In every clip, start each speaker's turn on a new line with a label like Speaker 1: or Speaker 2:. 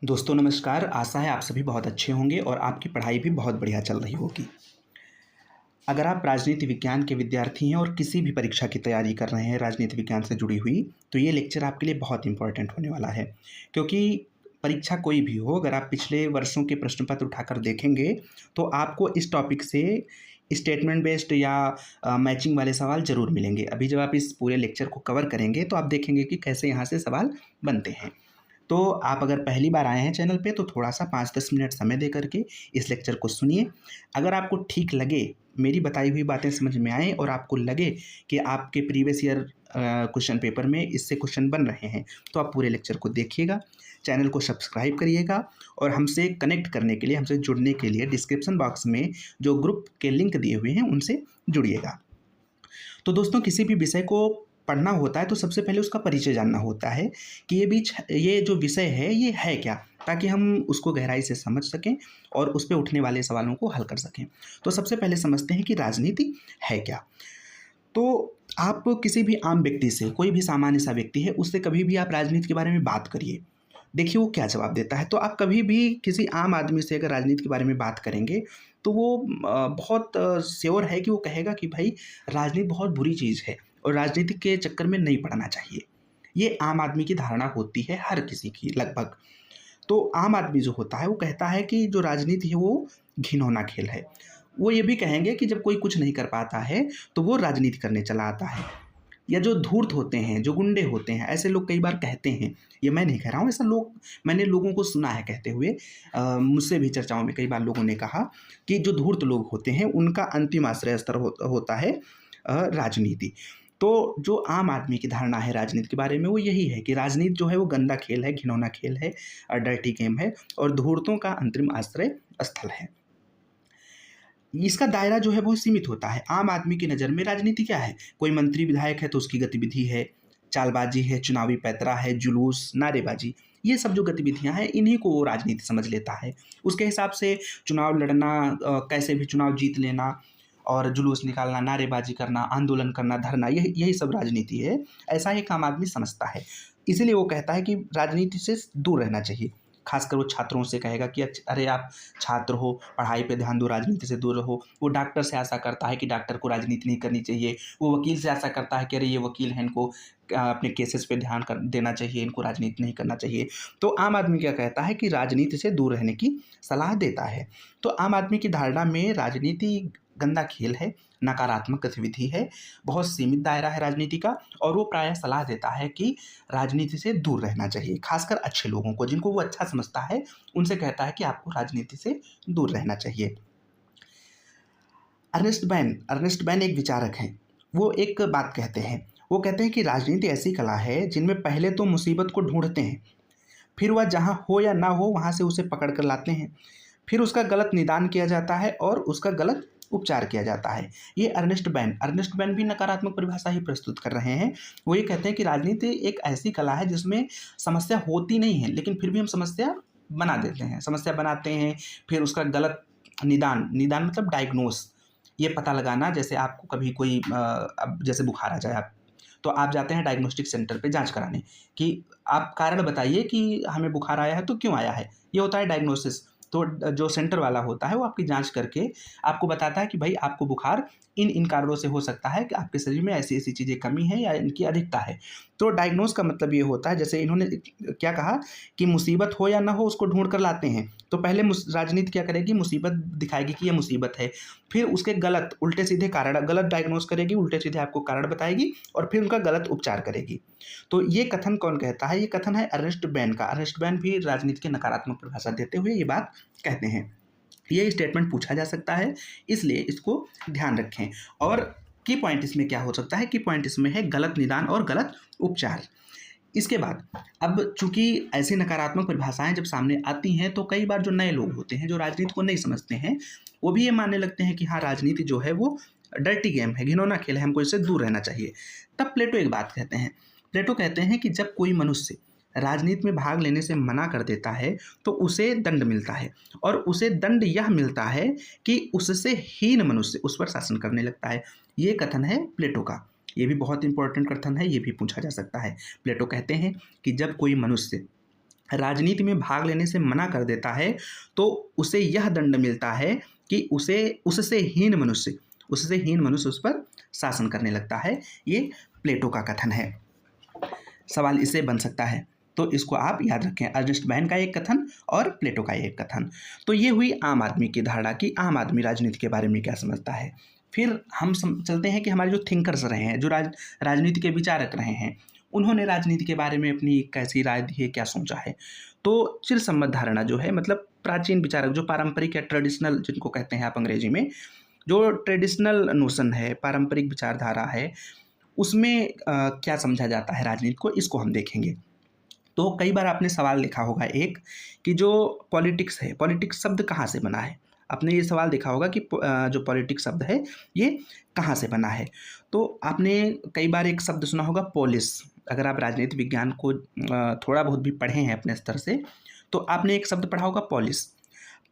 Speaker 1: दोस्तों नमस्कार, आशा है आप सभी बहुत अच्छे होंगे और आपकी पढ़ाई भी बहुत बढ़िया चल रही होगी। अगर आप राजनीति विज्ञान के विद्यार्थी हैं और किसी भी परीक्षा की तैयारी कर रहे हैं राजनीति विज्ञान से जुड़ी हुई, तो ये लेक्चर आपके लिए बहुत इम्पोर्टेंट होने वाला है। क्योंकि परीक्षा कोई भी हो, अगर आप पिछले वर्षों के प्रश्न पत्र उठाकर देखेंगे, तो आपको इस टॉपिक से स्टेटमेंट बेस्ड या मैचिंग वाले सवाल ज़रूर मिलेंगे। अभी जब आप इस पूरे लेक्चर को कवर करेंगे, तो आप देखेंगे कि कैसे यहाँ से सवाल बनते हैं। तो आप अगर पहली बार आए हैं चैनल पे तो थोड़ा-सा 5-10 मिनट समय दे करके इस लेक्चर को सुनिए। अगर आपको ठीक लगे, मेरी बताई हुई बातें समझ में आएँ और आपको लगे कि आपके प्रीवियस ईयर क्वेश्चन पेपर में इससे क्वेश्चन बन रहे हैं, तो आप पूरे लेक्चर को देखिएगा, चैनल को सब्सक्राइब करिएगा और हमसे कनेक्ट करने के लिए, हमसे जुड़ने के लिए डिस्क्रिप्शन बॉक्स में जो ग्रुप के लिंक दिए हुए हैं, उनसे जुड़िएगा। तो दोस्तों किसी भी विषय को पढ़ना होता है तो सबसे पहले उसका परिचय जानना होता है कि ये जो विषय है ये है क्या, ताकि हम उसको गहराई से समझ सकें और उस पे उठने वाले सवालों को हल कर सकें। तो सबसे पहले समझते हैं कि राजनीति है क्या। तो आप किसी भी आम व्यक्ति से, कोई भी सामान्य सा व्यक्ति है, उससे कभी भी आप राजनीति के बारे में बात करिए, देखिए वो क्या जवाब देता है। तो आप कभी भी किसी आम आदमी से अगर राजनीति के बारे में बात करेंगे तो वो बहुत श्योर है कि वो कहेगा कि भाई राजनीति बहुत बुरी चीज़ है और राजनीति के चक्कर में नहीं पड़ना चाहिए। ये आम आदमी की धारणा होती है हर किसी की लगभग। तो आम आदमी जो होता है वो कहता है कि जो राजनीति है वो घिनौना खेल है। वो ये भी कहेंगे कि जब कोई कुछ नहीं कर पाता है तो वो राजनीति करने चला आता है। या जो धूर्त होते हैं, जो गुंडे होते हैं, ऐसे लोग कई बार कहते हैं, ये मैं नहीं कह रहा हूँ, ऐसा मैंने लोगों को सुना है कहते हुए। मुझसे भी चर्चाओं में कई बार लोगों ने कहा कि जो धूर्त लोग होते हैं उनका अंतिम आश्रय स्तर होता है राजनीति। तो जो आम आदमी की धारणा है राजनीति के बारे में वो यही है कि राजनीति जो है वो गंदा खेल है, घिनौना खेल है, डर्टी गेम है और धूर्तों का अंतरिम आश्रय स्थल है। इसका दायरा जो है बहुत सीमित होता है। आम आदमी की नज़र में राजनीति क्या है? कोई मंत्री विधायक है तो उसकी गतिविधि है, चालबाज़ी है, चुनावी पैंतरा है, जुलूस, नारेबाज़ी, ये सब जो गतिविधियाँ हैं इन्हीं को वो राजनीति समझ लेता है। उसके हिसाब से चुनाव लड़ना, कैसे भी चुनाव जीत लेना और जुलूस निकालना, नारेबाज़ी करना, आंदोलन करना, धरना, यही यही सब राजनीति है। ऐसा एक आम आदमी समझता है। इसीलिए वो कहता है कि राजनीति से दूर रहना चाहिए। खासकर वो छात्रों से कहेगा कि अरे आप छात्र हो, पढ़ाई पे ध्यान दो, राजनीति से दूर रहो। वो डॉक्टर से आशा करता है कि डॉक्टर को राजनीति नहीं करनी चाहिए। वो वकील से आशा करता है कि अरे ये वकील हैं, इनको अपने केसेस पे ध्यान कर देना चाहिए, इनको राजनीति नहीं करना चाहिए। तो आम आदमी क्या कहता है कि राजनीति से दूर रहने की सलाह देता है। तो आम आदमी की धारणा में राजनीति गंदा खेल है, नकारात्मक गतिविधि है, बहुत सीमित दायरा है राजनीति का और वो प्रायः सलाह देता है कि राजनीति से दूर रहना चाहिए। खासकर अच्छे लोगों को, जिनको वो अच्छा समझता है, उनसे कहता है कि आपको राजनीति से दूर रहना चाहिए। अर्नेस्ट बैन एक विचारक हैं। वो एक बात कहते हैं। वो कहते हैं कि राजनीति ऐसी कला है जिनमें पहले तो मुसीबत को ढूँढते हैं, फिर वह जहाँ हो या ना हो वहाँ से उसे पकड़ कर लाते हैं। फिर उसका गलत निदान किया जाता है और उसका गलत उपचार किया जाता है। ये अर्नेस्ट बैन भी नकारात्मक परिभाषा ही प्रस्तुत कर रहे हैं। वो ये कहते हैं कि राजनीति एक ऐसी कला है जिसमें समस्या होती नहीं है, लेकिन फिर भी हम समस्या बना देते हैं, समस्या बनाते हैं, फिर उसका गलत निदान मतलब डायग्नोस, ये पता लगाना। जैसे आपको कभी कोई अब जैसे बुखार आ जाए तो आप जाते हैं डायग्नोस्टिक सेंटर पे जाँच कराने कि आप कारण बताइए कि हमें बुखार आया है तो क्यों आया है? ये होता है डायग्नोसिस। तो जो सेंटर वाला होता है वो आपकी जाँच करके आपको बताता है कि भाई आपको बुखार इन कारणों से हो सकता है कि आपके शरीर में ऐसी-ऐसी चीज़ें कमी है या इनकी अधिकता है। तो डायग्नोस का मतलब ये होता है, जैसे इन्होंने क्या कहा कि मुसीबत हो या ना हो उसको ढूँढ कर लाते हैं। तो पहले राजनीति क्या करेगी, मुसीबत दिखाएगी कि ये मुसीबत है, फिर उसके गलत उल्टे-सीधे कारण, गलत डायग्नोस करेगी, उल्टे-सीधे आपको कारण बताएगी और फिर उनका गलत उपचार करेगी। तो ये कथन कौन कहता है? ये कथन है अर्नेस्ट बैन का। अर्नेस्ट बैन भी राजनीति की नकारात्मक परिभाषा देते हुए ये बात कहते हैं। ये स्टेटमेंट पूछा जा सकता है, इसलिए इसको ध्यान रखें। और की पॉइंट इसमें क्या हो सकता है? की पॉइंट इसमें है गलत निदान और गलत उपचार। इसके बाद अब चूँकि ऐसी नकारात्मक परिभाषाएँ जब सामने आती हैं तो कई बार जो नए लोग होते हैं, जो राजनीति को नहीं समझते हैं, वो भी ये मानने लगते हैं कि हाँ, राजनीति जो है वो डर्टी गेम है, घिनौना खेल है, हमको इससे दूर रहना चाहिए। तब प्लेटो एक बात कहते हैं। प्लेटो कहते हैं कि जब कोई मनुष्य राजनीति में भाग लेने से मना कर देता है तो उसे दंड मिलता है और उसे दंड यह मिलता है कि उससे हीन मनुष्य उस पर शासन करने लगता है। ये कथन है प्लेटो का। ये भी बहुत इंपॉर्टेंट कथन है, ये भी पूछा जा सकता है। प्लेटो कहते हैं कि जब कोई मनुष्य राजनीति में भाग लेने से मना कर देता है तो उसे यह दंड मिलता है कि उससे हीन मनुष्य उस पर शासन करने लगता है। ये प्लेटो का कथन है। सवाल इससे बन सकता है, तो इसको आप याद रखें, अर्नेस्ट बेन का एक कथन और प्लेटो का एक कथन। तो ये हुई आम आदमी की धारणा कि आम आदमी राजनीति के बारे में क्या समझता है। फिर हम चलते हैं कि हमारे जो थिंकर्स रहे हैं, जो राजनीति के विचारक रहे हैं, उन्होंने राजनीति के बारे में अपनी कैसी राय दी है, क्या सोचा है। तो चिरसम्मत धारणा जो है, मतलब प्राचीन विचारक, जो पारंपरिक या ट्रेडिशनल जिनको कहते हैं आप अंग्रेजी में, जो ट्रेडिशनल नोशन है, पारंपरिक विचारधारा है, उसमें क्या समझा जाता है राजनीति को, इसको हम देखेंगे। तो कई बार आपने सवाल देखा होगा एक, कि जो पॉलिटिक्स है, पॉलिटिक्स शब्द कहाँ से बना है। आपने ये सवाल देखा होगा कि जो पॉलिटिक्स शब्द है ये कहाँ से बना है। तो आपने कई बार एक शब्द सुना होगा पॉलिस। अगर आप राजनीति विज्ञान को थोड़ा बहुत भी पढ़े हैं अपने स्तर से, तो आपने एक शब्द पढ़ा होगा पॉलिस।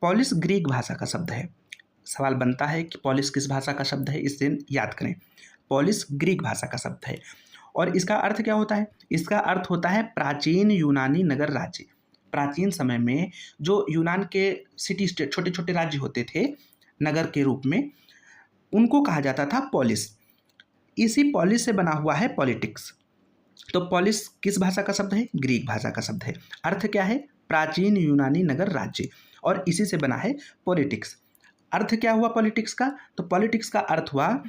Speaker 1: पॉलिस ग्रीक भाषा का शब्द है। सवाल बनता है कि पॉलिस किस भाषा का शब्द है, इससे याद करें। पॉलिस ग्रीक भाषा का शब्द है और इसका अर्थ क्या होता है। इसका अर्थ होता है प्राचीन यूनानी नगर राज्य। प्राचीन समय में जो यूनान के सिटी स्टेट, छोटे छोटे राज्य होते थे नगर के रूप में, उनको कहा जाता था पॉलिस। इसी पॉलिस से बना हुआ है पॉलिटिक्स। तो पॉलिस किस भाषा का शब्द है, ग्रीक भाषा का शब्द है। अर्थ क्या है, प्राचीन यूनानी नगर राज्य, और इसी से बना है पॉलिटिक्स। अर्थ क्या हुआ पॉलिटिक्स का, तो पॉलिटिक्स का अर्थ हुआ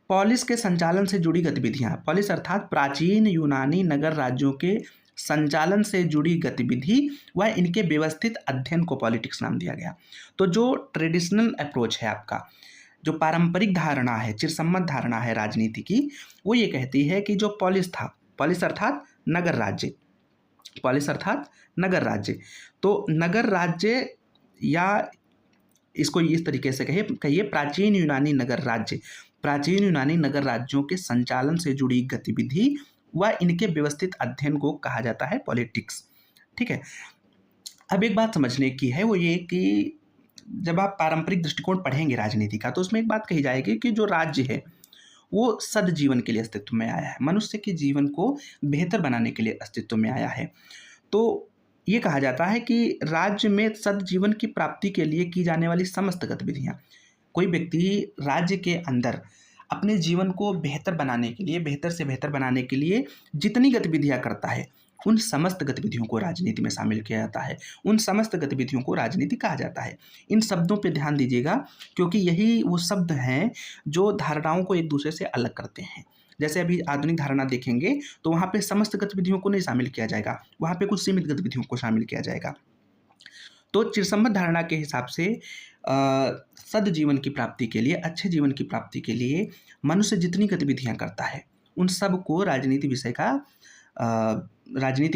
Speaker 1: पॉलिस के संचालन से जुड़ी गतिविधियां। पॉलिस अर्थात प्राचीन यूनानी नगर राज्यों के संचालन से जुड़ी गतिविधि व इनके व्यवस्थित अध्ययन को पॉलिटिक्स नाम दिया गया। तो जो ट्रेडिशनल अप्रोच है आपका, जो पारंपरिक धारणा है, चिरसम्मत धारणा है राजनीति की, वो ये कहती है कि जो पॉलिस था, पॉलिस अर्थात नगर राज्य, पॉलिस अर्थात नगर राज्य, तो नगर राज्य, या इसको इस तरीके से कहिए प्राचीन यूनानी नगर राज्य, प्राचीन यूनानी नगर राज्यों के संचालन से जुड़ी गतिविधि व इनके व्यवस्थित अध्ययन को कहा जाता है पॉलिटिक्स। ठीक है। अब एक बात समझने की है, वो ये कि जब आप पारंपरिक दृष्टिकोण पढ़ेंगे राजनीति का, तो उसमें एक बात कही जाएगी कि जो राज्य है वो सदजीवन के लिए अस्तित्व में आया है, मनुष्य के जीवन को बेहतर बनाने के लिए अस्तित्व में आया है। तो ये कहा जाता है कि राज्य में सदजीवन की प्राप्ति के लिए की जाने वाली समस्त गतिविधियाँ, कोई व्यक्ति राज्य के अंदर अपने जीवन को बेहतर बनाने के लिए, बेहतर से बेहतर बनाने के लिए जितनी गतिविधियां करता है, उन समस्त गतिविधियों को राजनीति में शामिल किया जाता है। उन समस्त गतिविधियों को राजनीति कहा जाता है। इन शब्दों पे ध्यान दीजिएगा, क्योंकि यही वो शब्द हैं जो धारणाओं को एक दूसरे से अलग करते हैं। जैसे अभी आधुनिक धारणा देखेंगे तो वहाँ पे समस्त गतिविधियों को नहीं शामिल किया जाएगा, वहाँ पे कुछ सीमित गतिविधियों को शामिल किया जाएगा। तो चिरसम्मत धारणा के हिसाब से सदजीवन की प्राप्ति के लिए, अच्छे जीवन की प्राप्ति के लिए मनुष्य जितनी गतिविधियां करता है, उन सब को राजनीति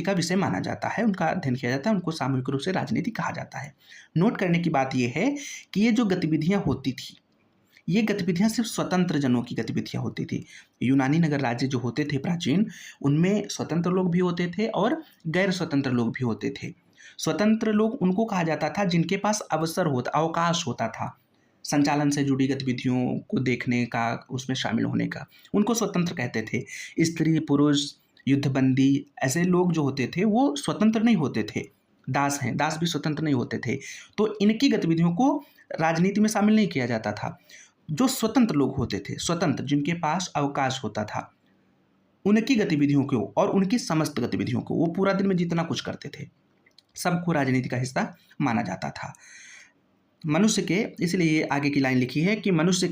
Speaker 1: का विषय माना जाता है, उनका अध्ययन किया जाता है, उनको सामूहिक रूप से राजनीति कहा जाता है। नोट करने की बात यह है कि ये जो गतिविधियां होती थी, ये गतिविधियां सिर्फ स्वतंत्र जनों की गतिविधियां होती थी। यूनानी नगर राज्य जो होते थे प्राचीन, उनमें स्वतंत्र लोग भी होते थे और गैर स्वतंत्र लोग भी होते थे। स्वतंत्र लोग उनको कहा जाता था जिनके पास अवकाश होता था संचालन से जुड़ी गतिविधियों को देखने का, उसमें शामिल होने का, उनको स्वतंत्र कहते थे। स्त्री, पुरुष, युद्धबंदी, ऐसे लोग जो होते थे वो स्वतंत्र नहीं होते थे। दास हैं, दास भी स्वतंत्र नहीं होते थे। तो इनकी गतिविधियों को राजनीति में शामिल नहीं किया जाता था। जो स्वतंत्र लोग होते थे, स्वतंत्र जिनके पास अवकाश होता था, उनकी गतिविधियों को और उनकी समस्त गतिविधियों को, वो पूरा दिन में जितना कुछ करते थे, सबको राजनीति का हिस्सा माना जाता था। मनुष्य के, इसलिए ये आगे की लाइन लिखी है कि मनुष्य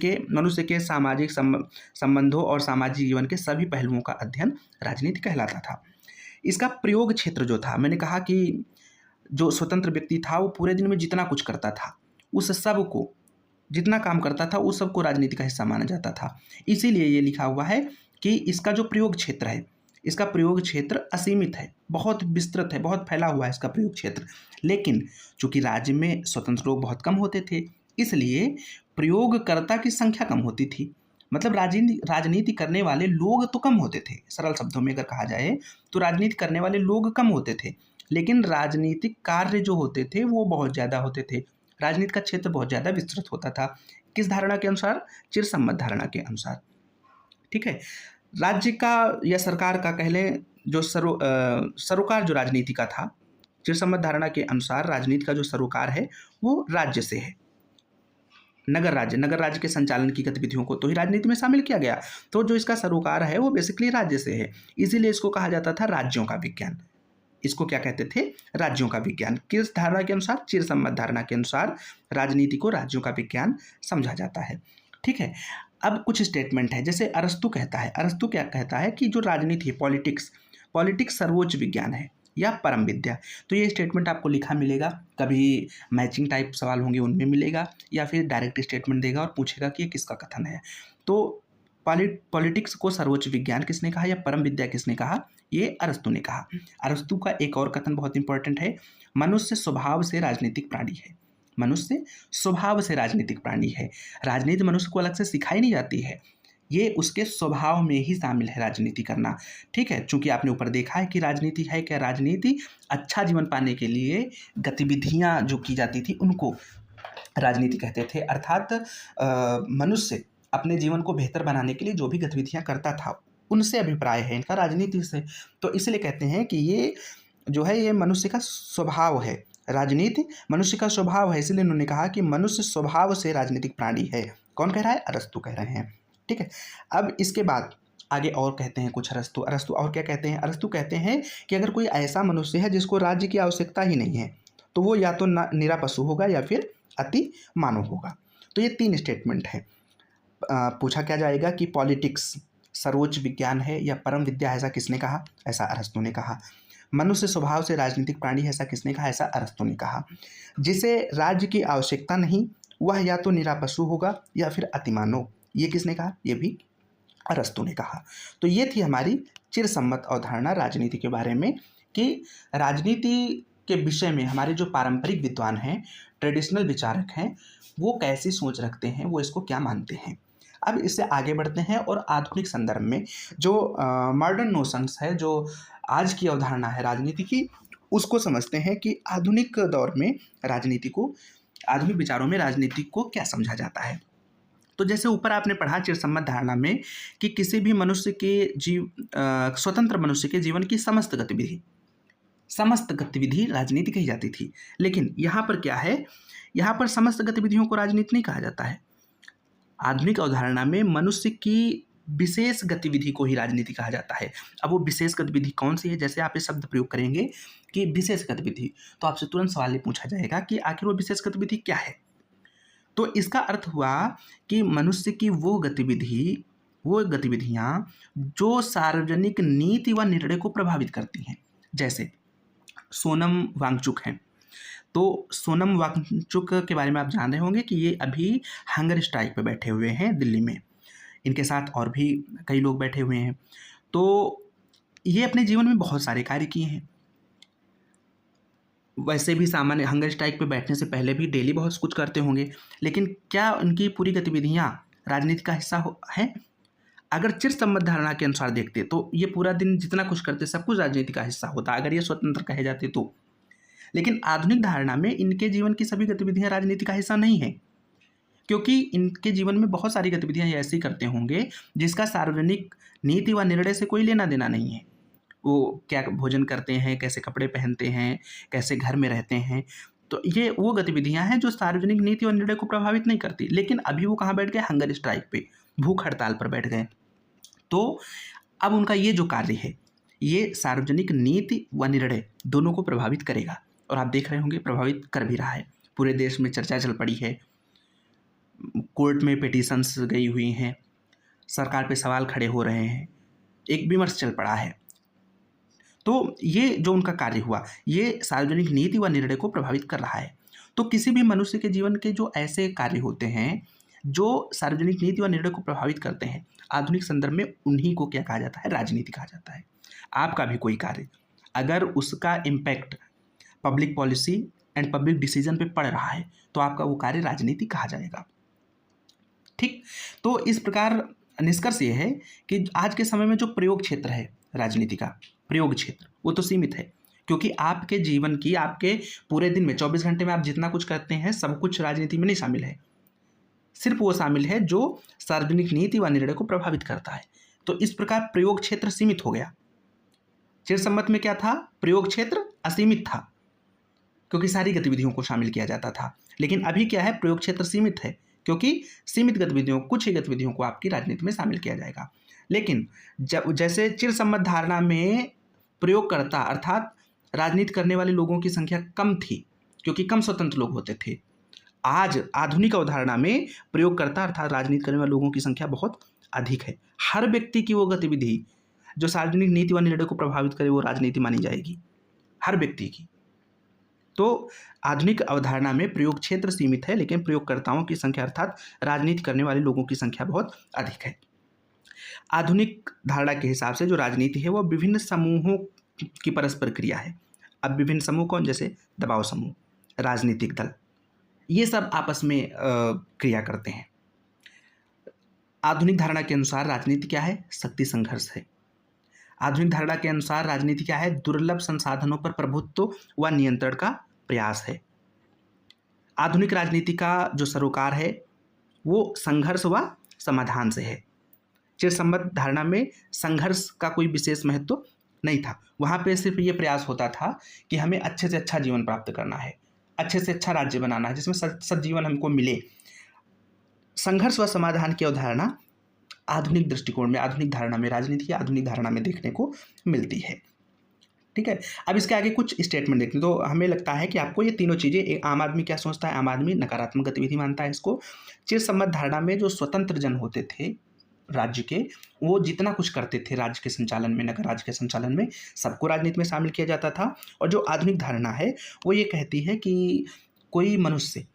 Speaker 1: के सामाजिक संबंधों और सामाजिक जीवन के सभी पहलुओं का अध्ययन राजनीति कहलाता था। इसका प्रयोग क्षेत्र जो था, मैंने कहा कि जो स्वतंत्र व्यक्ति था वो पूरे दिन में जितना कुछ करता था, उस सब को, जितना काम करता था उस सबको राजनीति का हिस्सा माना जाता था। इसीलिए ये लिखा हुआ है कि इसका जो प्रयोग क्षेत्र है, इसका प्रयोग क्षेत्र असीमित है, बहुत विस्तृत है, बहुत फैला हुआ है इसका प्रयोग क्षेत्र। लेकिन चूंकि राज्य में स्वतंत्र लोग बहुत कम होते थे, इसलिए प्रयोगकर्ता की संख्या कम होती थी। मतलब राजनीति करने वाले लोग तो कम होते थे। सरल शब्दों में अगर कहा जाए तो राजनीति करने वाले लोग कम होते थे, लेकिन राजनीतिक कार्य जो होते थे वो बहुत ज़्यादा होते थे। राजनीति का क्षेत्र बहुत ज़्यादा विस्तृत होता था। किस धारणा के अनुसार? चिरसम्मत धारणा के अनुसार। ठीक है। राज्य का या सरकार का कह लें, जो सरोकार जो राजनीति का था, चिरसम्मत धारणा के अनुसार राजनीति का जो सरोकार है वो राज्य से है। नगर राज्य के संचालन की गतिविधियों को तो ही राजनीति में शामिल किया गया, तो जो इसका सरोकार है वो बेसिकली राज्य से है, इसीलिए इसको कहा जाता था राज्यों का विज्ञान। इसको क्या कहते थे? राज्यों का विज्ञान। किस धारणा के अनुसार? चिरसम्मत धारणा के अनुसार राजनीति को राज्यों का विज्ञान समझा जाता है। ठीक है, अब कुछ स्टेटमेंट है, जैसे अरस्तु कहता है, अरस्तु क्या कहता है कि जो राजनीति है, पॉलिटिक्स सर्वोच्च विज्ञान है या परम विद्या। तो ये स्टेटमेंट आपको लिखा मिलेगा, कभी मैचिंग टाइप सवाल होंगे उनमें मिलेगा, या फिर डायरेक्ट स्टेटमेंट देगा और पूछेगा कि ये किसका कथन है। तो पॉलिटिक्स को सर्वोच्च विज्ञान किसने कहा या परम विद्या किसने कहा? ये अरस्तु ने कहा। अरस्तु का एक और कथन बहुत इंपॉर्टेंट है, मनुष्य स्वभाव से राजनीतिक प्राणी है। मनुष्य स्वभाव से राजनीतिक प्राणी है। राजनीति मनुष्य को अलग से सिखाई नहीं जाती है, ये उसके स्वभाव में ही शामिल है राजनीति करना। ठीक है, चूंकि आपने ऊपर देखा है कि राजनीति है क्या? राजनीति अच्छा जीवन पाने के लिए गतिविधियां जो की जाती थी उनको राजनीति कहते थे। अर्थात मनुष्य अपने जीवन को बेहतर बनाने के लिए जो भी गतिविधियां करता था उनसे अभिप्राय है इनका राजनीति से। तो इसलिए कहते हैं कि ये जो है ये मनुष्य का स्वभाव है, राजनीति मनुष्य का स्वभाव है, इसलिए उन्होंने कहा कि मनुष्य स्वभाव से राजनीतिक प्राणी है। कौन कह रहा है? अरस्तु कह रहे हैं। ठीक है, अब इसके बाद आगे और कहते हैं कुछ अरस्तु और क्या कहते हैं? अरस्तु कहते हैं कि अगर कोई ऐसा मनुष्य है जिसको राज्य की आवश्यकता ही नहीं है तो वो या तो निरा पशु होगा या फिर अति मानव होगा। तो ये 3 स्टेटमेंट है। पूछा क्या जाएगा कि पॉलिटिक्स सर्वोच्च विज्ञान है या परम विद्या, ऐसा किसने कहा? ऐसा अरस्तु ने कहा। मनुष्य स्वभाव से राजनीतिक प्राणी है, ऐसा किसने कहा? ऐसा अरस्तु ने कहा। जिसे राज्य की आवश्यकता नहीं वह या तो निरा पशु होगा या फिर अतिमानव, ये किसने कहा? ये भी अरस्तु ने कहा। तो ये थी हमारी चिरसम्मत अवधारणा राजनीति के बारे में, कि राजनीति के विषय में हमारे जो पारंपरिक विद्वान हैं, ट्रेडिशनल विचारक हैं, वो कैसी सोच रखते हैं, वो इसको क्या मानते हैं। अब इससे आगे बढ़ते हैं और आधुनिक संदर्भ में जो मॉडर्न नोशंस है, जो आज की अवधारणा है राजनीति की, उसको समझते हैं कि आधुनिक दौर में राजनीति को, आधुनिक विचारों में राजनीति को क्या समझा जाता है। तो जैसे ऊपर आपने पढ़ा चिरसम्मत धारणा में कि किसी भी मनुष्य के स्वतंत्र मनुष्य के जीवन की समस्त गतिविधि राजनीति कही जाती थी, लेकिन यहाँ पर क्या है? यहाँ पर समस्त गतिविधियों को राजनीति नहीं कहा जाता है। आधुनिक अवधारणा में मनुष्य की विशेष गतिविधि को ही राजनीति कहा जाता है। अब वो विशेष गतिविधि कौन सी है? जैसे आप ये शब्द प्रयोग करेंगे कि विशेष गतिविधि, तो आपसे तुरंत सवाल ये पूछा जाएगा कि आखिर वो विशेष गतिविधि क्या है। तो इसका अर्थ हुआ कि मनुष्य की वो गतिविधियाँ जो सार्वजनिक नीति व निर्णय को प्रभावित करती हैं। जैसे सोनम वांगचुक हैं, तो सोनम वांगचुक के बारे में आप जान रहे होंगे कि ये अभी हंगर स्ट्राइक पे बैठे हुए हैं दिल्ली में, इनके साथ और भी कई लोग बैठे हुए हैं। तो ये अपने जीवन में बहुत सारे कार्य किए हैं। वैसे भी सामान्य हंगर स्ट्राइक पे बैठने से पहले भी डेली बहुत कुछ करते होंगे, लेकिन क्या उनकी पूरी गतिविधियाँ राजनीति का हिस्सा हैं? अगर चिरसम्मत धारणा के अनुसार देखते तो ये पूरा दिन जितना कुछ करते सब कुछ राजनीति का हिस्सा होता, अगर ये स्वतंत्र कहे जाते तो। लेकिन आधुनिक धारणा में इनके जीवन की सभी गतिविधियां राजनीति का हिस्सा नहीं है, क्योंकि इनके जीवन में बहुत सारी गतिविधियां ऐसी करते होंगे जिसका सार्वजनिक नीति व निर्णय से कोई लेना देना नहीं है। वो क्या भोजन करते हैं, कैसे कपड़े पहनते हैं, कैसे घर में रहते हैं, तो ये वो गतिविधियां हैं जो सार्वजनिक नीति और निर्णय को प्रभावित नहीं करती। लेकिन अभी वो कहाँ बैठ गए? हंगर स्ट्राइक पे, भूख हड़ताल पर बैठ गए। तो अब उनका ये जो कार्य है ये सार्वजनिक नीति व निर्णय दोनों को प्रभावित करेगा, और आप देख रहे होंगे प्रभावित कर भी रहा है। पूरे देश में चर्चा चल पड़ी है, कोर्ट में पिटीशंस गई हुई हैं, सरकार पे सवाल खड़े हो रहे हैं, एक विमर्श चल पड़ा है। तो ये जो उनका कार्य हुआ ये सार्वजनिक नीति व निर्णय को प्रभावित कर रहा है। तो किसी भी मनुष्य के जीवन के जो ऐसे कार्य होते हैं जो सार्वजनिक नीति व निर्णय को प्रभावित करते हैं, आधुनिक संदर्भ में उन्हीं को क्या कहा जाता है? राजनीति कहा जाता है। आपका भी कोई कार्य अगर उसका impact public policy and public decision पे पड़ रहा है तो आपका वो कार्य राजनीति कहा जाएगा। ठीक, तो इस प्रकार निष्कर्ष ये है कि आज के समय में जो प्रयोग क्षेत्र है राजनीति का, प्रयोग क्षेत्र वो तो सीमित है, क्योंकि आपके जीवन की, आपके पूरे दिन में 24 घंटे में आप जितना कुछ करते हैं सब कुछ राजनीति में नहीं शामिल है। सिर्फ वो शामिल है जो सार्वजनिक नीति व निर्णय को प्रभावित करता है। तो इस प्रकार प्रयोग क्षेत्र सीमित हो गया। चिरसम्मत में क्या था? प्रयोग क्षेत्र असीमित था। क्योंकि सारी गतिविधियों को शामिल किया जाता था। लेकिन अभी क्या है, प्रयोग क्षेत्र सीमित है, क्योंकि सीमित गतिविधियों, कुछ ही गतिविधियों को आपकी राजनीति में शामिल किया जाएगा। लेकिन जब जैसे चिरसम्मत धारणा में प्रयोगकर्ता अर्थात राजनीति करने वाले लोगों की संख्या कम थी, क्योंकि कम स्वतंत्र लोग होते थे। आज आधुनिक अवधारणा में प्रयोगकर्ता अर्थात राजनीति करने वाले लोगों की संख्या बहुत अधिक है। हर व्यक्ति की वो गतिविधि जो सार्वजनिक नीति व निर्णय को प्रभावित करे वो राजनीति मानी जाएगी, हर व्यक्ति की। तो आधुनिक अवधारणा में प्रयोग क्षेत्र सीमित है, लेकिन प्रयोगकर्ताओं की संख्या अर्थात राजनीति करने वाले लोगों की संख्या बहुत अधिक है। आधुनिक धारणा के हिसाब से जो राजनीति है वो विभिन्न समूहों की परस्पर क्रिया है। अब विभिन्न समूह कौन, जैसे दबाव समूह, राजनीतिक दल, ये सब आपस में क्रिया करते हैं। आधुनिक धारणा के अनुसार राजनीति क्या है, शक्ति संघर्ष है। आधुनिक धारणा के अनुसार राजनीति क्या है, दुर्लभ संसाधनों पर प्रभुत्व व नियंत्रण का प्रयास है। आधुनिक राजनीति का जो सरोकार है वो संघर्ष व समाधान से है। चिरसम्मत धारणा में संघर्ष का कोई विशेष महत्व नहीं था, वहाँ पे सिर्फ ये प्रयास होता था कि हमें अच्छे से अच्छा जीवन प्राप्त करना है, अच्छे से अच्छा राज्य बनाना है जिसमें सद्जीवन हमको मिले। संघर्ष व समाधान की अवधारणा आधुनिक दृष्टिकोण में, आधुनिक धारणा में, राजनीति की आधुनिक धारणा में देखने को मिलती है। ठीक है, अब इसके आगे कुछ स्टेटमेंट देखते हैं। तो हमें लगता है कि आपको ये तीनों चीज़ें, एक आम आदमी क्या सोचता है, आम आदमी नकारात्मक गतिविधि मानता है इसको। चिरसम्मत धारणा में जो स्वतंत्र जन होते थे राज्य के, वो जितना कुछ करते थे राज्य के संचालन में, नगर राज्य के संचालन में, सबको राजनीति में शामिल किया जाता था। और जो आधुनिक धारणा है वो ये कहती है कि कोई मनुष्य,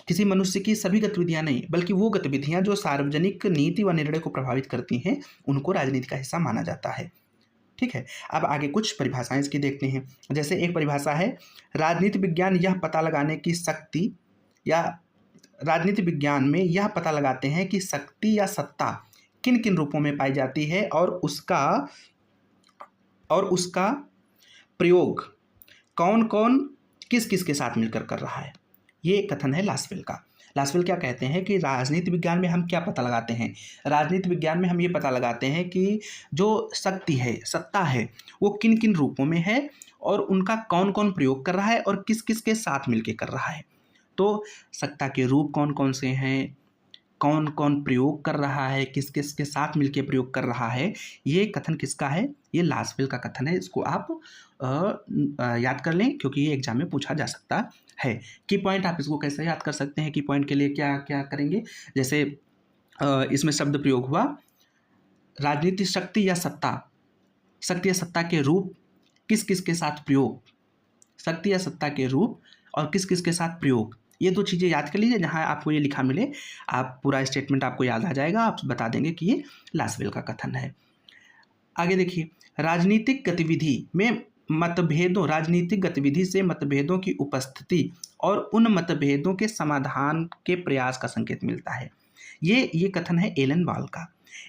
Speaker 1: किसी मनुष्य की सभी गतिविधियां नहीं, बल्कि वो गतिविधियां जो सार्वजनिक नीति व निर्णय को प्रभावित करती हैं उनको राजनीति का हिस्सा माना जाता है। ठीक है, अब आगे कुछ परिभाषाएं इसकी देखते हैं। जैसे एक परिभाषा है, राजनीति विज्ञान यह पता लगाने की शक्ति, या राजनीति विज्ञान में यह पता लगाते हैं कि शक्ति या सत्ता किन किन रूपों में पाई जाती है और उसका प्रयोग कौन कौन किस किस के साथ मिलकर कर रहा है। ये कथन है लासवेल का। लासवेल क्या कहते हैं कि राजनीति विज्ञान में हम क्या पता लगाते हैं, राजनीति विज्ञान में हम ये पता लगाते हैं कि जो शक्ति है, सत्ता है, वो किन किन रूपों में है और उनका कौन कौन प्रयोग कर रहा है और किस किस के साथ मिलकर कर रहा है। तो सत्ता के रूप कौन कौन से हैं, कौन कौन प्रयोग कर रहा है, किस किस के साथ मिलकर प्रयोग कर रहा है, ये कथन किसका है, ये लासवेल का कथन है। इसको आप याद कर लें क्योंकि ये एग्जाम में पूछा जा सकता है। की पॉइंट आप इसको कैसे याद कर सकते हैं, की पॉइंट के लिए क्या क्या करेंगे। जैसे इसमें शब्द प्रयोग हुआ, राजनीति शक्ति या सत्ता, शक्ति या सत्ता के रूप किस किस के साथ प्रयोग, शक्ति या सत्ता के रूप और किस किस के साथ प्रयोग, ये दो चीज़ें याद कर लीजिए। जहाँ आपको ये लिखा मिले आप पूरा स्टेटमेंट आपको याद आ जाएगा, आप बता देंगे कि ये लासवेल का कथन है। आगे देखिए, राजनीतिक गतिविधि में मतभेदों, राजनीतिक गतिविधि से मतभेदों की उपस्थिति और उन मतभेदों के समाधान के प्रयास का संकेत मिलता है। ये कथन है एलन बाल का।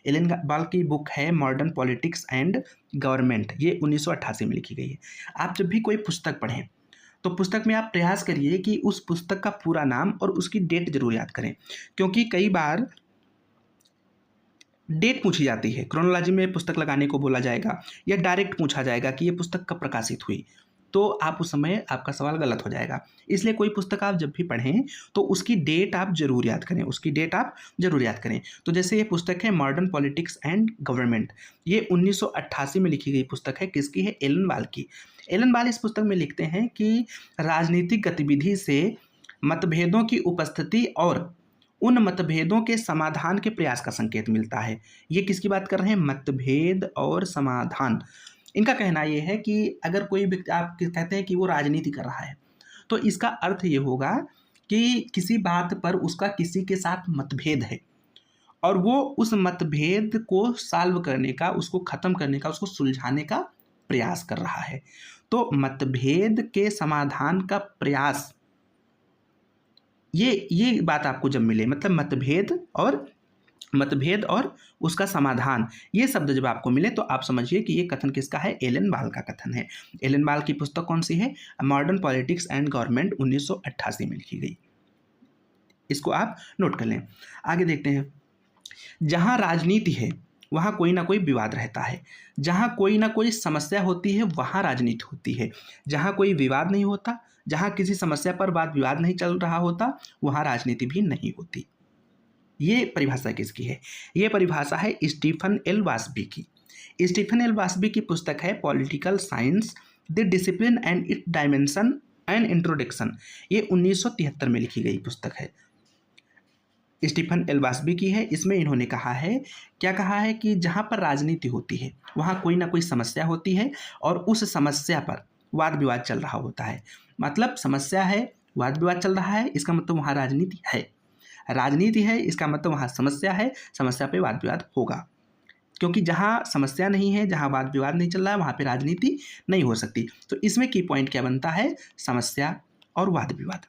Speaker 1: एलन बाल की बुक है मॉडर्न पॉलिटिक्स एंड गवर्नमेंट, ये 1988 में लिखी गई है। आप जब भी कोई पुस्तक पढ़ें तो पुस्तक में आप प्रयास करिए कि उस पुस्तक का पूरा नाम और उसकी डेट जरूर याद करें, क्योंकि कई बार डेट पूछी जाती है, क्रोनोलॉजी में पुस्तक लगाने को बोला जाएगा या डायरेक्ट पूछा जाएगा कि ये पुस्तक कब प्रकाशित हुई, तो आप उस समय आपका सवाल गलत हो जाएगा। इसलिए कोई पुस्तक आप जब भी पढ़ें तो उसकी डेट आप जरूर याद करें, उसकी डेट आप जरूर याद करें। तो जैसे ये पुस्तक है मॉडर्न पॉलिटिक्स एंड गवर्नमेंट, ये 1988 में लिखी गई पुस्तक है। किसकी है? एलन बाल की। एलन बाल इस पुस्तक में लिखते हैं कि राजनीतिक गतिविधि से मतभेदों की उपस्थिति और उन मतभेदों के समाधान के प्रयास का संकेत मिलता है। ये किसकी बात कर रहे हैं? मतभेद और समाधान। इनका कहना ये है कि अगर कोई व्यक्ति, आप कहते हैं कि वो राजनीति कर रहा है, तो इसका अर्थ ये होगा कि किसी बात पर उसका किसी के साथ मतभेद है और वो उस मतभेद को सॉल्व करने का, उसको ख़त्म करने का, उसको सुलझाने का प्रयास कर रहा है। तो मतभेद के समाधान का प्रयास, ये बात आपको जब मिले, मतलब मतभेद और उसका समाधान, ये शब्द जब आपको मिले तो आप समझिए कि ये कथन किसका है? एलन बाल का कथन है। एलन बाल की पुस्तक कौन सी है? मॉडर्न पॉलिटिक्स एंड गवर्नमेंट, 1988 में लिखी गई। इसको आप नोट कर लें। आगे देखते हैं, जहाँ राजनीति है वहाँ कोई ना कोई विवाद रहता है। जहाँ कोई ना कोई समस्या होती है वहाँ राजनीति होती है। जहाँ कोई विवाद नहीं होता, जहाँ किसी समस्या पर वाद विवाद नहीं चल रहा होता, वहाँ राजनीति भी नहीं होती। ये परिभाषा किसकी है? ये परिभाषा है स्टीफन एल वास्बी की। स्टीफन एल वास्बी की पुस्तक है political science, the discipline and it's dimension and introduction. ये 1973 में लिखी गई पुस्तक है, स्टीफन एल वास्बी की है। इसमें इन्होंने कहा है, क्या कहा है कि जहाँ पर राजनीति होती है वहाँ कोई ना कोई समस्या होती है और उस समस्या पर वाद विवाद चल रहा होता है। मतलब समस्या है, वाद विवाद चल रहा है, इसका मतलब वहाँ राजनीति है। राजनीति है, इसका मतलब वहाँ समस्या है, समस्या पे वाद विवाद होगा। क्योंकि जहाँ समस्या नहीं है, जहाँ वाद विवाद नहीं चल रहा है, वहाँ पे राजनीति नहीं हो सकती। तो इसमें की पॉइंट क्या बनता है? समस्या और वाद विवाद।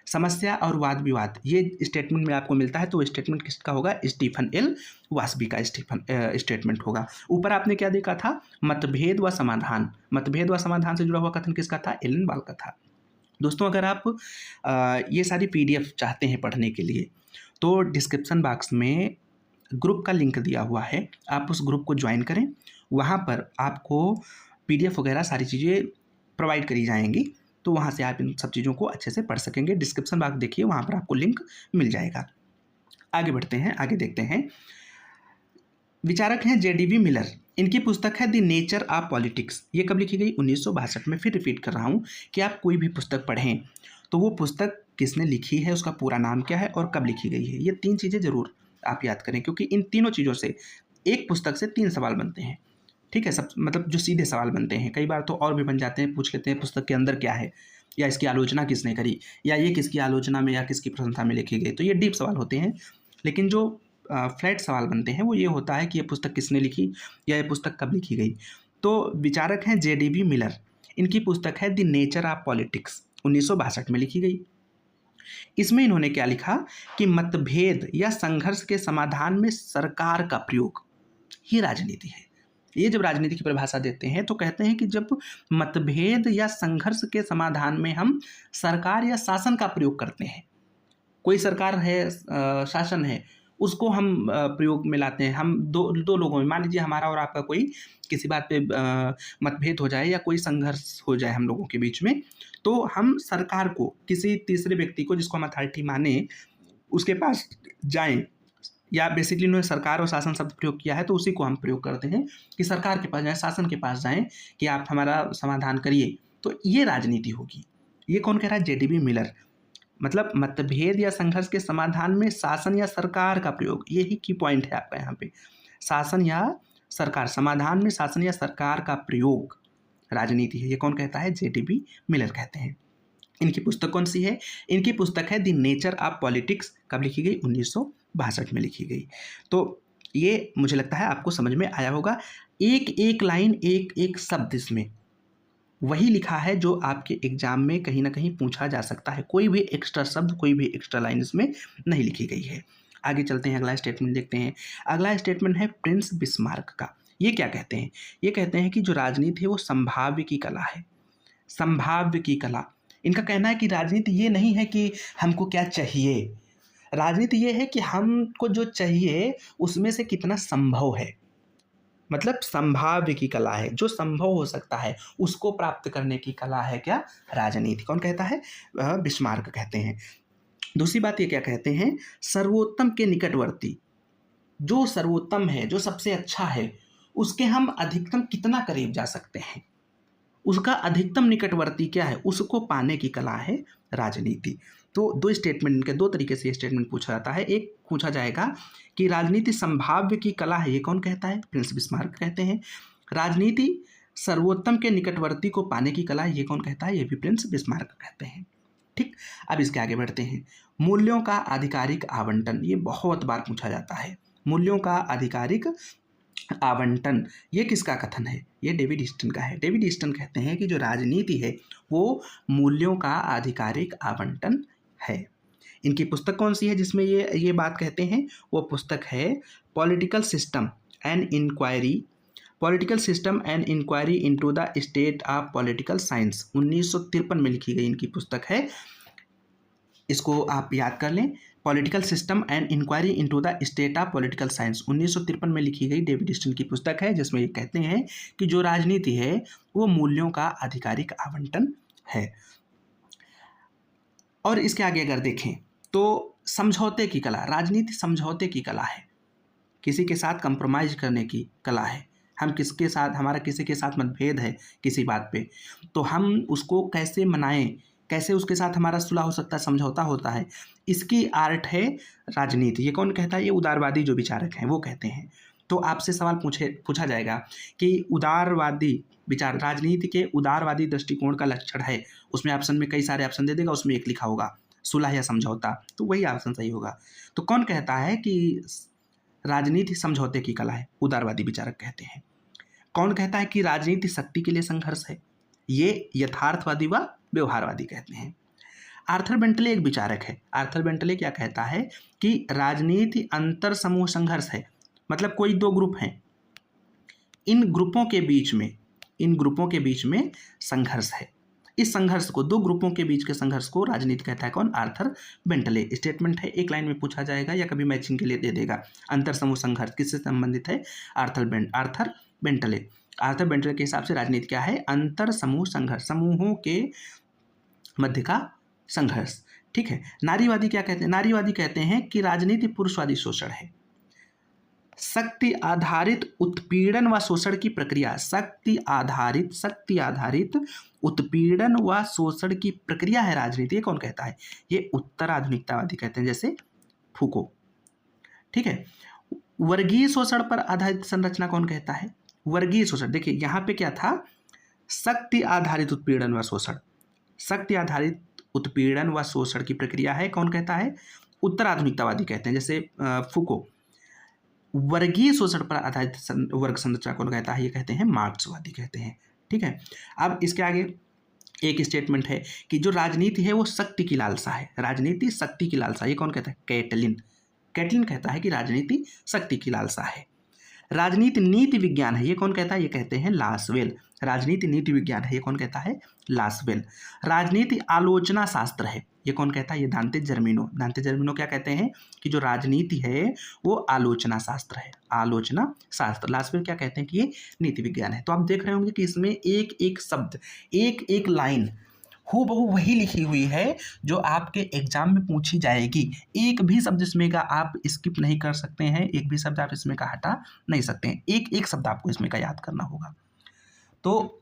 Speaker 1: समस्या और वाद विवाद ये स्टेटमेंट में आपको मिलता है, तो वो स्टेटमेंट किसका होगा? स्टीफन एल वास्बी का स्टेटमेंट होगा। ऊपर आपने क्या देखा था? मतभेद व समाधान। मतभेद व समाधान से जुड़ा हुआ कथन किसका था? एलन बाल का था। दोस्तों, अगर आप ये सारी PDF चाहते हैं पढ़ने के लिए, तो डिस्क्रिप्शन बॉक्स में ग्रुप का लिंक दिया हुआ है, आप उस ग्रुप को ज्वाइन करें। वहाँ पर आपको PDF वगैरह सारी चीज़ें प्रोवाइड करी जाएंगी, तो वहाँ से आप इन सब चीज़ों को अच्छे से पढ़ सकेंगे। डिस्क्रिप्शन बॉक्स देखिए, वहाँ पर आपको लिंक मिल जाएगा। आगे बढ़ते हैं, आगे देखते हैं। विचारक हैं JDB मिलर। इनकी पुस्तक है द नेचर ऑफ पॉलिटिक्स। ये कब लिखी गई? 1962 में। फिर रिपीट कर रहा हूँ कि आप कोई भी पुस्तक पढ़ें तो वो पुस्तक किसने लिखी है, उसका पूरा नाम क्या है और कब लिखी गई है। ये 3 चीज़ें ज़रूर आप याद करें, क्योंकि इन तीनों चीज़ों से एक पुस्तक से 3 सवाल बनते हैं। ठीक है, सब मतलब जो सीधे सवाल बनते हैं। कई बार तो और भी बन जाते हैं, पूछ लेते हैं पुस्तक के अंदर क्या है, या इसकी आलोचना किसने करी, या ये किसकी आलोचना में या किसकी प्रशंसा में लिखी गई। तो ये डीप सवाल होते हैं। लेकिन जो फ्लैट सवाल बनते हैं वो ये होता है कि ये पुस्तक किसने लिखी या ये पुस्तक कब लिखी गई। तो विचारक हैं JDB मिलर। इनकी पुस्तक है द नेचर ऑफ पॉलिटिक्स, 1962 में लिखी गई। इसमें इन्होंने क्या लिखा कि मतभेद या संघर्ष के समाधान में सरकार का प्रयोग, ये राजनीति है। ये जब राजनीति की परिभाषा देते हैं तो कहते हैं कि जब मतभेद या संघर्ष के समाधान में हम सरकार या शासन का प्रयोग करते हैं, कोई सरकार है, शासन है, उसको हम प्रयोग में लाते हैं। हम दो लोगों में, मान लीजिए हमारा और आपका कोई किसी बात पे मतभेद हो जाए या कोई संघर्ष हो जाए हम लोगों के बीच में, तो हम सरकार को, किसी तीसरे व्यक्ति को जिसको हम अथॉरिटी माने, उसके पास जाएं, या बेसिकली उन्होंने सरकार और शासन शब्द प्रयोग किया है तो उसी को हम प्रयोग करते हैं कि सरकार के पास जाएं, शासन के पास जाएं कि आप हमारा समाधान करिए। तो ये राजनीति होगी। ये कौन कह रहा है? JDB Miller. मतलब मतभेद या संघर्ष के समाधान में शासन या सरकार का प्रयोग, यही की पॉइंट है आपका यहाँ पे। शासन या सरकार, समाधान में शासन या सरकार का प्रयोग राजनीति है। ये कौन कहता है? JDB मिलर कहते हैं। इनकी पुस्तक कौन सी है? इनकी पुस्तक है द नेचर ऑफ पॉलिटिक्स। कब लिखी गई? 1962 में लिखी गई। तो ये मुझे लगता है आपको समझ में आया होगा। एक एक लाइन, एक एक शब्द इसमें वही लिखा है जो आपके एग्जाम में कहीं ना कहीं पूछा जा सकता है। कोई भी एक्स्ट्रा शब्द, कोई भी एक्स्ट्रा लाइन इसमें नहीं लिखी गई है। आगे चलते हैं, अगला स्टेटमेंट देखते हैं। अगला स्टेटमेंट है प्रिंस बिस्मार्क का। ये क्या कहते हैं? ये कहते हैं कि जो राजनीति है वो संभाव्य की कला है। संभाव्य की कला। इनका कहना है कि राजनीति ये नहीं है कि हमको क्या चाहिए, राजनीति ये है कि हमको जो चाहिए उसमें से कितना संभव है। मतलब संभाव्य की कला है, जो संभव हो सकता है उसको प्राप्त करने की कला है क्या? राजनीति। कौन कहता है? बिस्मार्क कहते हैं। दूसरी बात ये क्या कहते हैं? सर्वोत्तम के निकटवर्ती। जो सर्वोत्तम है, जो सबसे अच्छा है, उसके हम अधिकतम कितना करीब जा सकते हैं, उसका अधिकतम निकटवर्ती क्या है, उसको पाने की कला है राजनीति। तो दो स्टेटमेंट के दो तरीके से स्टेटमेंट पूछा जाता है। एक पूछा जाएगा कि राजनीति संभाव्य की कला है, ये कौन कहता है? प्रिंस बिस्मार्क कहते हैं। राजनीति सर्वोत्तम के निकटवर्ती को पाने की कला है, ये कौन कहता है? ये भी प्रिंस बिस्मार्क कहते हैं। ठीक, अब इसके आगे बढ़ते हैं। मूल्यों का आधिकारिक आवंटन, ये बहुत बार पूछा जाता है। मूल्यों का आधिकारिक आवंटन, ये किसका कथन है? ये डेविड ईस्टन का है। डेविड ईस्टन कहते हैं कि जो राजनीति है वो मूल्यों का आधिकारिक आवंटन है। इनकी पुस्तक कौन सी है जिसमें ये बात कहते हैं? वो पुस्तक है political system and inquiry, political system and inquiry into the state of political science. 1953 में लिखी गई इनकी पुस्तक है। इसको आप याद कर लें, political system and inquiry into the state of political science 1953 में लिखी गई डेविड स्टन की पुस्तक है, जिसमें ये कहते हैं कि जो राजनीति है वो मूल्यों का आधिकारिक आवंटन है। और इसके आगे अगर देखें तो समझौते की कला, राजनीति समझौते की कला है, किसी के साथ कंप्रोमाइज करने की कला है। हम किसके साथ, हमारा किसी के साथ मतभेद है किसी बात पे, तो हम उसको कैसे मनाएं, कैसे उसके साथ हमारा सुलह हो सकता है, समझौता होता है, इसकी आर्ट है राजनीति। ये कौन कहता है? ये उदारवादी जो विचारक हैं वो कहते हैं। तो आपसे सवाल पूछा जाएगा कि उदारवादी विचार, राजनीति के उदारवादी दृष्टिकोण का लक्षण है, उसमें ऑप्शन में कई सारे ऑप्शन दे देगा, उसमें एक लिखा होगा सुलह या समझौता, तो वही ऑप्शन सही होगा। तो कौन कहता है कि राजनीति समझौते की कला है? उदारवादी विचारक कहते हैं। कौन कहता है कि राजनीति शक्ति के लिए संघर्ष है? ये यथार्थवादी व व्यवहारवादी कहते हैं। आर्थर बेंटले एक विचारक है। आर्थर बेंटले क्या कहता है कि राजनीति अंतर समूह संघर्ष है, मतलब कोई दो ग्रुप हैं, इन ग्रुपों के बीच में संघर्ष है। इस संघर्ष को, दो ग्रुपों के बीच के संघर्ष को राजनीति कहता है कौन? Arthur Bentley. स्टेटमेंट है, एक लाइन में पूछा जाएगा या कभी मैचिंग के लिए दे देगा। अंतर समूह संघर्ष किससे संबंधित है? Arthur Bentley. आर्थर बेंटले के हिसाब से राजनीति क्या है? अंतर समूह संघर्ष, समूहों के मध्य का संघर्ष। ठीक है। नारीवादी क्या कहते हैं? नारीवादी कहते हैं कि राजनीति पुरुषवादी शोषण है, शक्ति आधारित उत्पीड़न व शोषण की प्रक्रिया, शक्ति आधारित उत्पीड़न व शोषण की प्रक्रिया है राजनीति। ये कौन कहता है? ये उत्तर आधुनिकतावादी कहते हैं, जैसे फूको। ठीक है। वर्गीय शोषण पर आधारित संरचना कौन कहता है? वर्गीय शोषण। देखिए यहाँ पे क्या था? शक्ति आधारित उत्पीड़न व शोषण, शक्ति आधारित उत्पीड़न व शोषण की प्रक्रिया है, कौन कहता है? उत्तर आधुनिकतावादी कहते हैं, जैसे फूको। वर्गीय शोषण पर आधारित वर्ग संरचना कौन कहता है? ये कहते हैं मार्क्सवादी कहते हैं। ठीक है। अब इसके आगे एक स्टेटमेंट है कि जो राजनीति है वो शक्ति की लालसा है, राजनीति शक्ति की लालसा। ये कौन कहता है? कैटलिन कहता है कि राजनीति शक्ति की लालसा है। राजनीति नीति विज्ञान है, ये कौन कहता है? ये कहते हैं लासवेल। राजनीति नीति विज्ञान है, ये कौन कहता है? लासवेल। राजनीति आलोचना शास्त्र है, ये कौन कहता है? ये दांते जर्मिनो क्या कहते हैं कि जो राजनीति है वो आलोचना शास्त्र है, आलोचना शास्त्र। लासवेल क्या कहते हैं कि ये नीति विज्ञान है। तो आप देख रहे होंगे कि इसमें एक एक शब्द, एक एक लाइन हूबहू वही लिखी हुई है जो आपके एग्जाम में पूछी जाएगी। एक भी शब्द इसमें का आप स्किप नहीं कर सकते हैं, एक भी शब्द आप इसमें का हटा नहीं सकते हैं, एक एक शब्द आपको इसमें का याद करना होगा। तो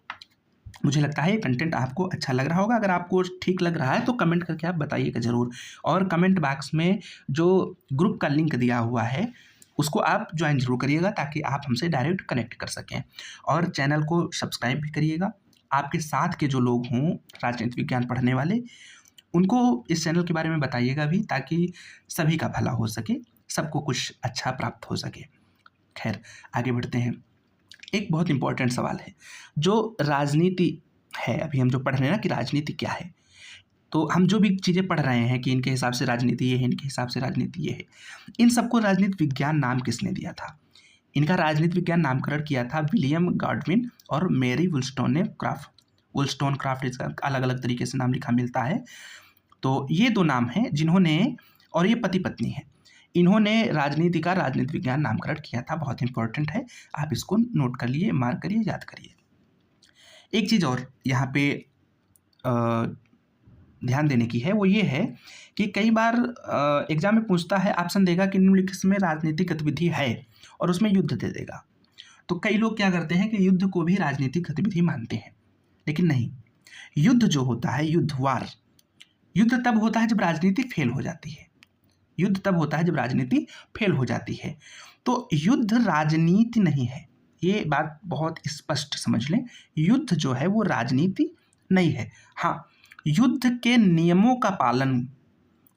Speaker 1: मुझे लगता है ये कंटेंट आपको अच्छा लग रहा होगा। अगर आपको ठीक लग रहा है तो कमेंट करके आप बताइएगा ज़रूर, और कमेंट बॉक्स में जो ग्रुप का लिंक दिया हुआ है उसको आप ज्वाइन जरूर करिएगा ताकि आप हमसे डायरेक्ट कनेक्ट कर सकें, और चैनल को सब्सक्राइब भी करिएगा। आपके साथ के जो लोग हों राजनीति विज्ञान पढ़ने वाले, उनको इस चैनल के बारे में बताइएगा भी, ताकि सभी का भला हो सके, सबको कुछ अच्छा प्राप्त हो सके। खैर आगे बढ़ते हैं। एक बहुत इंपॉर्टेंट सवाल है, जो राजनीति है, अभी हम जो पढ़ रहे हैं ना कि राजनीति क्या है, तो हम जो भी चीज़ें पढ़ रहे हैं कि इनके हिसाब से राजनीति ये है, इनके हिसाब से राजनीति ये है, इन सबको राजनीति विज्ञान नाम किसने दिया था? इनका राजनीति विज्ञान नामकरण किया था विलियम गॉडविन और मेरी वुलस्टोनक्राफ्ट। इसका अलग अलग तरीके से नाम लिखा मिलता है। तो ये दो नाम हैं जिन्होंने, और ये पति पत्नी है, इन्होंने राजनीति का राजनीति विज्ञान नामकरण किया था। बहुत इंपॉर्टेंट है, आप इसको नोट कर लिए, मार्क करिए, याद करिए। एक चीज़ और यहाँ पे ध्यान देने की है, वो ये है कि कई बार एग्जाम में पूछता है, ऑप्शन देगा कि निम्नलिखित में राजनीतिक गतिविधि है और उसमें युद्ध दे देगा। तो कई लोग क्या करते हैं कि युद्ध को भी राजनीतिक गतिविधि मानते हैं, लेकिन नहीं। युद्ध जो होता है, युद्ध तब होता है जब राजनीति फेल हो जाती है, युद्ध तब होता है जब राजनीति फेल हो जाती है। तो युद्ध राजनीति नहीं है, ये बात बहुत स्पष्ट समझ लें। युद्ध जो है वो राजनीति नहीं है। हाँ, युद्ध के नियमों का पालन,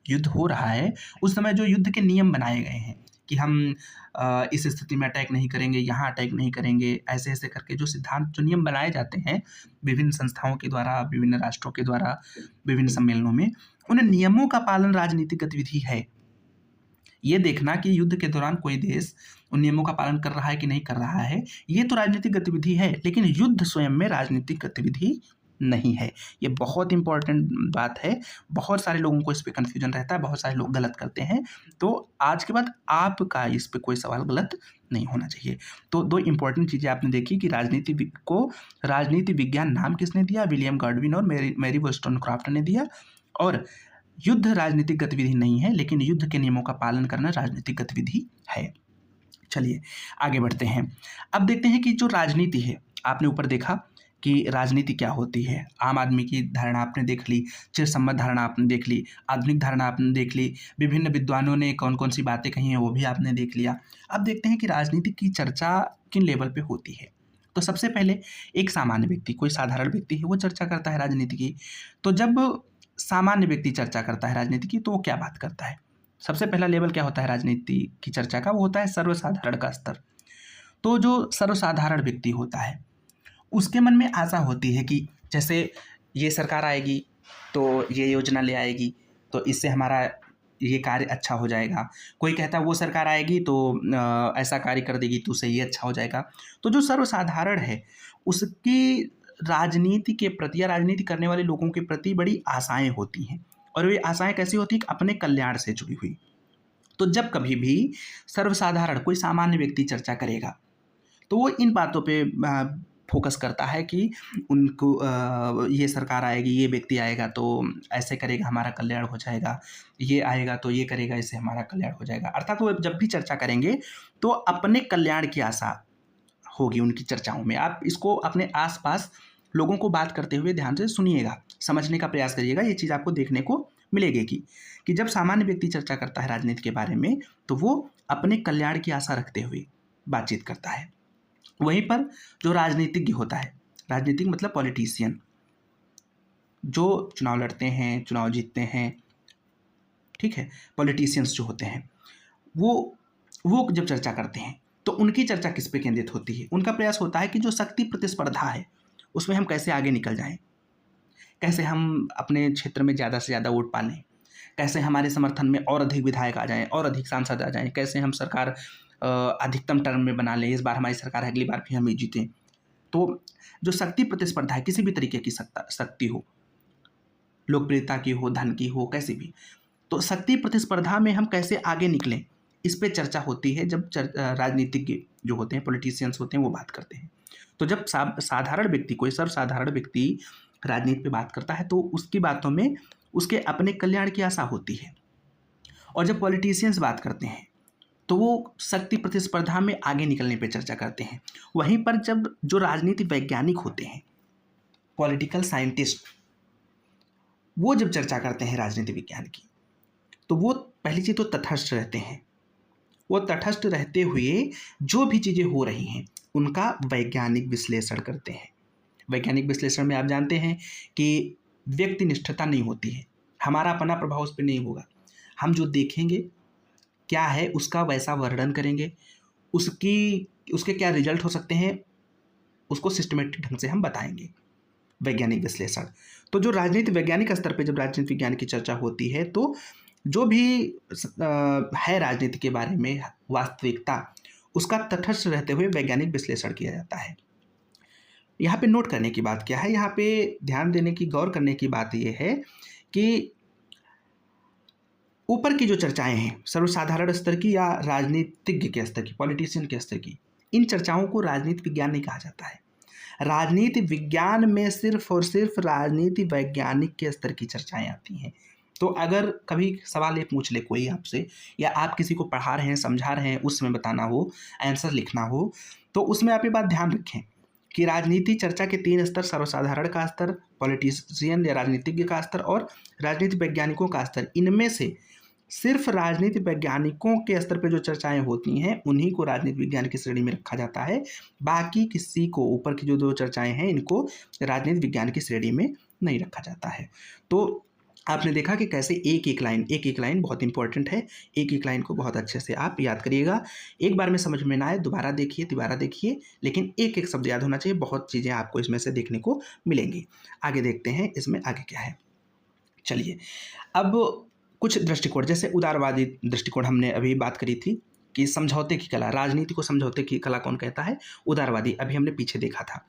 Speaker 1: युद्ध हो रहा है उस समय जो युद्ध के नियम बनाए गए हैं कि हम इस स्थिति में अटैक नहीं करेंगे, यहाँ अटैक नहीं करेंगे, ऐसे ऐसे करके जो सिद्धांत, जो नियम बनाए जाते हैं विभिन्न संस्थाओं के द्वारा, विभिन्न राष्ट्रों के द्वारा, विभिन्न सम्मेलनों में, उन नियमों का पालन राजनीतिक गतिविधि है। ये देखना कि युद्ध के दौरान कोई देश उन नियमों का पालन कर रहा है कि नहीं कर रहा है, ये तो राजनीतिक गतिविधि है, लेकिन युद्ध स्वयं में राजनीतिक गतिविधि नहीं है। ये बहुत इंपॉर्टेंट बात है। बहुत सारे लोगों को इस पे कन्फ्यूजन रहता है, बहुत सारे लोग गलत करते हैं। तो आज के बाद आपका इस पे कोई सवाल गलत नहीं होना चाहिए। तो 2 इंपॉर्टेंट चीज़ें आपने देखी कि राजनीति विज्ञान नाम किसने दिया? विलियम गॉडविन और मैरी वोllस्टोनक्रॉफ्ट ने दिया। और युद्ध राजनीतिक गतिविधि नहीं है, लेकिन युद्ध के नियमों का पालन करना राजनीतिक गतिविधि है। चलिए आगे बढ़ते हैं। अब देखते हैं कि जो राजनीति है, आपने ऊपर देखा कि राजनीति क्या होती है। आम आदमी की धारणा आपने देख ली, चिरसम्मत धारणा आपने देख ली, आधुनिक धारणा आपने देख ली, विभिन्न विद्वानों ने कौन कौन सी बातें कही हैं वो भी आपने देख लिया। अब देखते हैं कि राजनीति की चर्चा किन लेवल पे होती है। तो सबसे पहले एक सामान्य व्यक्ति, कोई साधारण व्यक्ति है, वो चर्चा करता है राजनीति की। तो जब सामान्य व्यक्ति चर्चा करता है राजनीति की, तो वो क्या बात करता है? सबसे पहला लेवल क्या होता है राजनीति की चर्चा का? वो होता है सर्वसाधारण का स्तर। तो जो सर्वसाधारण व्यक्ति होता है, उसके मन में आशा होती है कि जैसे ये सरकार आएगी तो ये योजना ले आएगी, तो इससे हमारा ये कार्य अच्छा हो जाएगा। कोई कहता है वो सरकार आएगी तो ऐसा कार्य कर देगी तो उससे ये अच्छा हो जाएगा। तो जो सर्वसाधारण है, उसकी राजनीति के प्रति या राजनीति करने वाले लोगों के प्रति बड़ी आशाएं होती हैं। और ये आशाएं कैसी होती हैं? अपने कल्याण से जुड़ी हुई। तो जब कभी भी सर्वसाधारण कोई सामान्य व्यक्ति चर्चा करेगा, तो वो इन बातों पे फोकस करता है कि उनको ये सरकार आएगी, ये व्यक्ति आएगा तो ऐसे करेगा, हमारा कल्याण हो जाएगा, ये आएगा तो ये करेगा, इससे हमारा कल्याण हो जाएगा। अर्थात वो जब भी चर्चा करेंगे तो अपने कल्याण की आशा होगी उनकी चर्चाओं में। आप इसको अपने आसपास लोगों को बात करते हुए ध्यान से सुनिएगा, समझने का प्रयास करिएगा। ये चीज़ आपको देखने को मिलेगी कि जब सामान्य व्यक्ति चर्चा करता है राजनीति के बारे में, तो वो अपने कल्याण की आशा रखते हुए बातचीत करता है। वहीं पर जो राजनीतिज्ञ होता है, राजनीतिक मतलब पॉलिटिशियन, जो चुनाव लड़ते हैं, चुनाव जीतते हैं, ठीक है, पॉलिटिशियंस जो होते हैं, वो जब चर्चा करते हैं तो उनकी चर्चा किस पे केंद्रित होती है? उनका प्रयास होता है कि जो शक्ति प्रतिस्पर्धा है उसमें हम कैसे आगे निकल जाएं, कैसे हम अपने क्षेत्र में ज़्यादा से ज़्यादा वोट पा लें, कैसे हमारे समर्थन में और अधिक विधायक आ जाएं और अधिक सांसद आ जाएं, कैसे हम सरकार अधिकतम टर्म में बना लें, इस बार हमारी सरकार है, अगली बार भी हम ही जीतें। तो जो शक्ति प्रतिस्पर्धा है, किसी भी तरीके की शक्ति हो, लोकप्रियता की हो, धन की हो, कैसी भी, तो शक्ति प्रतिस्पर्धा में हम कैसे आगे निकलें, इस पे चर्चा होती है जब राजनीतिज्ञ जो होते हैं, पॉलिटिशियंस होते हैं, वो बात करते हैं। तो जब साधारण व्यक्ति, कोई सर्वसाधारण व्यक्ति राजनीति पे बात करता है तो उसकी बातों में उसके अपने कल्याण की आशा होती है। और जब पॉलिटिशियंस बात करते हैं तो वो शक्ति प्रतिस्पर्धा में आगे निकलने पे चर्चा करते हैं। वहीं पर जब जो राजनीति वैज्ञानिक होते हैं, पॉलिटिकल साइंटिस्ट, वो जब चर्चा करते हैं राजनीति विज्ञान की, तो वो पहली चीज़ तो तटस्थ रहते हैं। वो तटस्थ रहते हुए जो भी चीज़ें हो रही हैं उनका वैज्ञानिक विश्लेषण करते हैं। वैज्ञानिक विश्लेषण में आप जानते हैं कि व्यक्तिनिष्ठता नहीं होती है, हमारा अपना प्रभाव उस पर नहीं होगा। हम जो देखेंगे क्या है उसका वैसा वर्णन करेंगे, उसके क्या रिजल्ट हो सकते हैं उसको सिस्टमेटिक ढंग से हम बताएंगे, वैज्ञानिक विश्लेषण। तो जो राजनीति वैज्ञानिक स्तर पे जब राजनीति विज्ञान की चर्चा होती है तो जो भी है राजनीति के बारे में वास्तविकता, उसका तटस्थ रहते हुए वैज्ञानिक विश्लेषण किया जाता है। यहाँ पे नोट करने की बात क्या है, यहाँ पे ध्यान देने की, गौर करने की बात यह है कि ऊपर की जो चर्चाएं हैं सर्वसाधारण स्तर की या राजनीतिज्ञ के स्तर की, पॉलिटिशियन के स्तर की, इन चर्चाओं को राजनीति विज्ञान नहीं कहा जाता है। राजनीति विज्ञान में सिर्फ और सिर्फ राजनीति वैज्ञानिक के स्तर की चर्चाएं आती हैं। तो अगर कभी सवाल ये पूछ ले कोई आपसे, या आप किसी को पढ़ा रहे हैं, समझा रहे हैं, उस समय बताना हो, आंसर लिखना हो, तो उसमें आप ये बात ध्यान रखें कि राजनीति चर्चा के 3 स्तर, सर्वसाधारण का स्तर, पॉलिटिशियन या राजनीतिज्ञ का स्तर और राजनीति वैज्ञानिकों का स्तर, इनमें से सिर्फ राजनीति वैज्ञानिकों के स्तर पर जो चर्चाएं होती हैं उन्हीं को राजनीति विज्ञान की श्रेणी में रखा जाता है। बाकी किसी को, ऊपर की जो 2 चर्चाएं हैं, इनको राजनीति विज्ञान की श्रेणी में नहीं रखा जाता है। तो आपने देखा कि कैसे एक एक लाइन बहुत इंपॉर्टेंट है। एक लाइन को बहुत अच्छे से आप याद करिएगा। एक बार में समझ में ना आए, दोबारा देखिए, लेकिन एक शब्द याद होना चाहिए। बहुत चीज़ें आपको इसमें से देखने को मिलेंगी। आगे देखते हैं इसमें आगे क्या है। चलिए, अब कुछ दृष्टिकोण, जैसे उदारवादी दृष्टिकोण हमने अभी बात करी थी कि समझौते की कला, राजनीति को समझौते की कला कौन कहता है? उदारवादी। अभी हमने पीछे देखा था।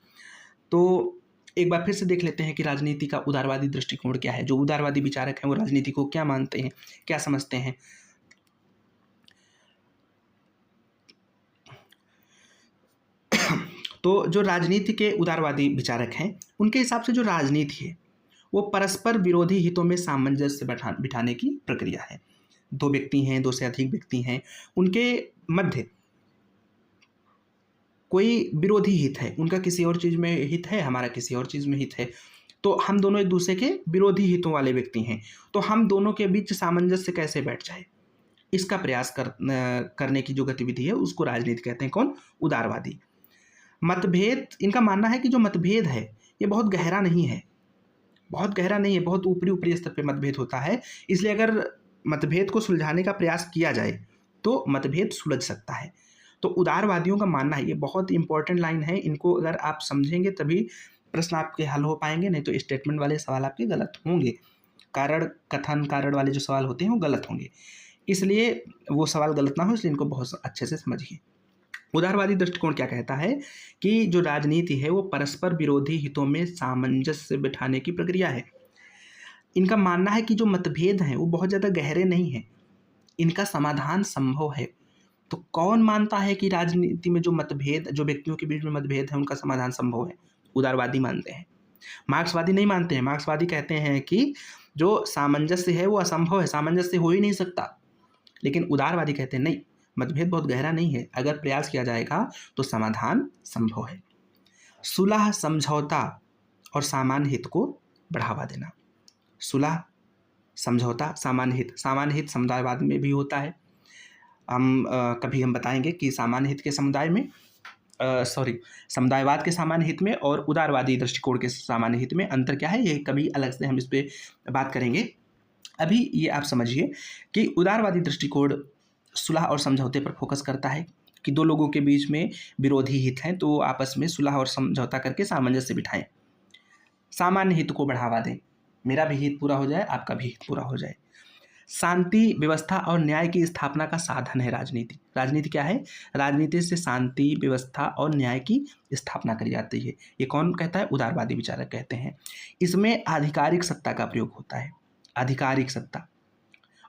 Speaker 1: तो एक बार फिर से देख लेते हैं कि राजनीति का उदारवादी दृष्टिकोण क्या है। जो उदारवादी विचारक हैं वो राजनीति को क्या मानते हैं, क्या समझते हैं। तो जो राजनीति के उदारवादी विचारक हैं उनके हिसाब से जो राजनीति है वो परस्पर विरोधी हितों में सामंजस्य बिठाने की प्रक्रिया है। दो व्यक्ति हैं, दो से अधिक व्यक्ति हैं, उनके मध्य कोई विरोधी हित है, उनका किसी और चीज़ में हित है, हमारा किसी और चीज़ में हित है, तो हम दोनों एक दूसरे के विरोधी हितों वाले व्यक्ति हैं, तो हम दोनों के बीच सामंजस्य कैसे बैठ जाए, इसका प्रयास करने की जो गतिविधि है उसको राजनीति कहते हैं। कौन? उदारवादी। मतभेद, इनका मानना है कि जो मतभेद है ये बहुत गहरा नहीं है, बहुत गहरा नहीं है, बहुत ऊपरी ऊपरी स्तर पे मतभेद होता है, इसलिए अगर मतभेद को सुलझाने का प्रयास किया जाए तो मतभेद सुलझ सकता है। तो उदारवादियों का मानना है, ये बहुत इंपॉर्टेंट लाइन है, इनको अगर आप समझेंगे तभी प्रश्न आपके हल हो पाएंगे, नहीं तो स्टेटमेंट वाले सवाल आपके गलत होंगे। कारण कथन कारण वाले जो सवाल होते हैं वो गलत होंगे, इसलिए वो सवाल गलत ना हो, इसलिए इनको बहुत अच्छे से समझिए। उदारवादी दृष्टिकोण क्या कहता है कि जो राजनीति है वो परस्पर विरोधी हितों में सामंजस्य बिठाने की प्रक्रिया है। इनका मानना है कि जो मतभेद हैं वो बहुत ज़्यादा गहरे नहीं हैं, इनका समाधान संभव है। तो कौन मानता है कि राजनीति में जो मतभेद, जो व्यक्तियों के बीच में मतभेद है उनका समाधान संभव है? उदारवादी मानते हैं, मार्क्सवादी नहीं मानते हैं। मार्क्सवादी कहते हैं कि जो सामंजस्य है वो असंभव है, सामंजस्य हो ही नहीं सकता। लेकिन उदारवादी कहते हैं नहीं, मतभेद बहुत गहरा नहीं है, अगर प्रयास किया जाएगा तो समाधान संभव है। सुलह, समझौता और सामान्य हित को बढ़ावा देना। सुलह, समझौता, सामान्य हित। सामान्य हित समुदायवाद में भी होता है। कभी हम बताएंगे कि सामान्य हित के समुदाय में समुदायवाद के सामान्य हित में और उदारवादी दृष्टिकोण के सामान्य हित में अंतर क्या है, ये कभी अलग से हम इस पर बात करेंगे। अभी ये आप समझिए कि उदारवादी दृष्टिकोण सुलह और समझौते पर फोकस करता है कि दो लोगों के बीच में विरोधी हित हैं तो आपस में सुलह और समझौता करके सामंजस्य बिठाएं, सामान्य हित को बढ़ावा दें, मेरा भी हित पूरा हो जाए, आपका भी हित पूरा हो जाए। शांति, व्यवस्था और न्याय की स्थापना का साधन है राजनीति। राजनीति क्या है? राजनीति से शांति, व्यवस्था और न्याय की स्थापना करी जाती है। ये कौन कहता है? उदारवादी विचारक कहते हैं। इसमें आधिकारिक सत्ता का प्रयोग होता है, आधिकारिक सत्ता,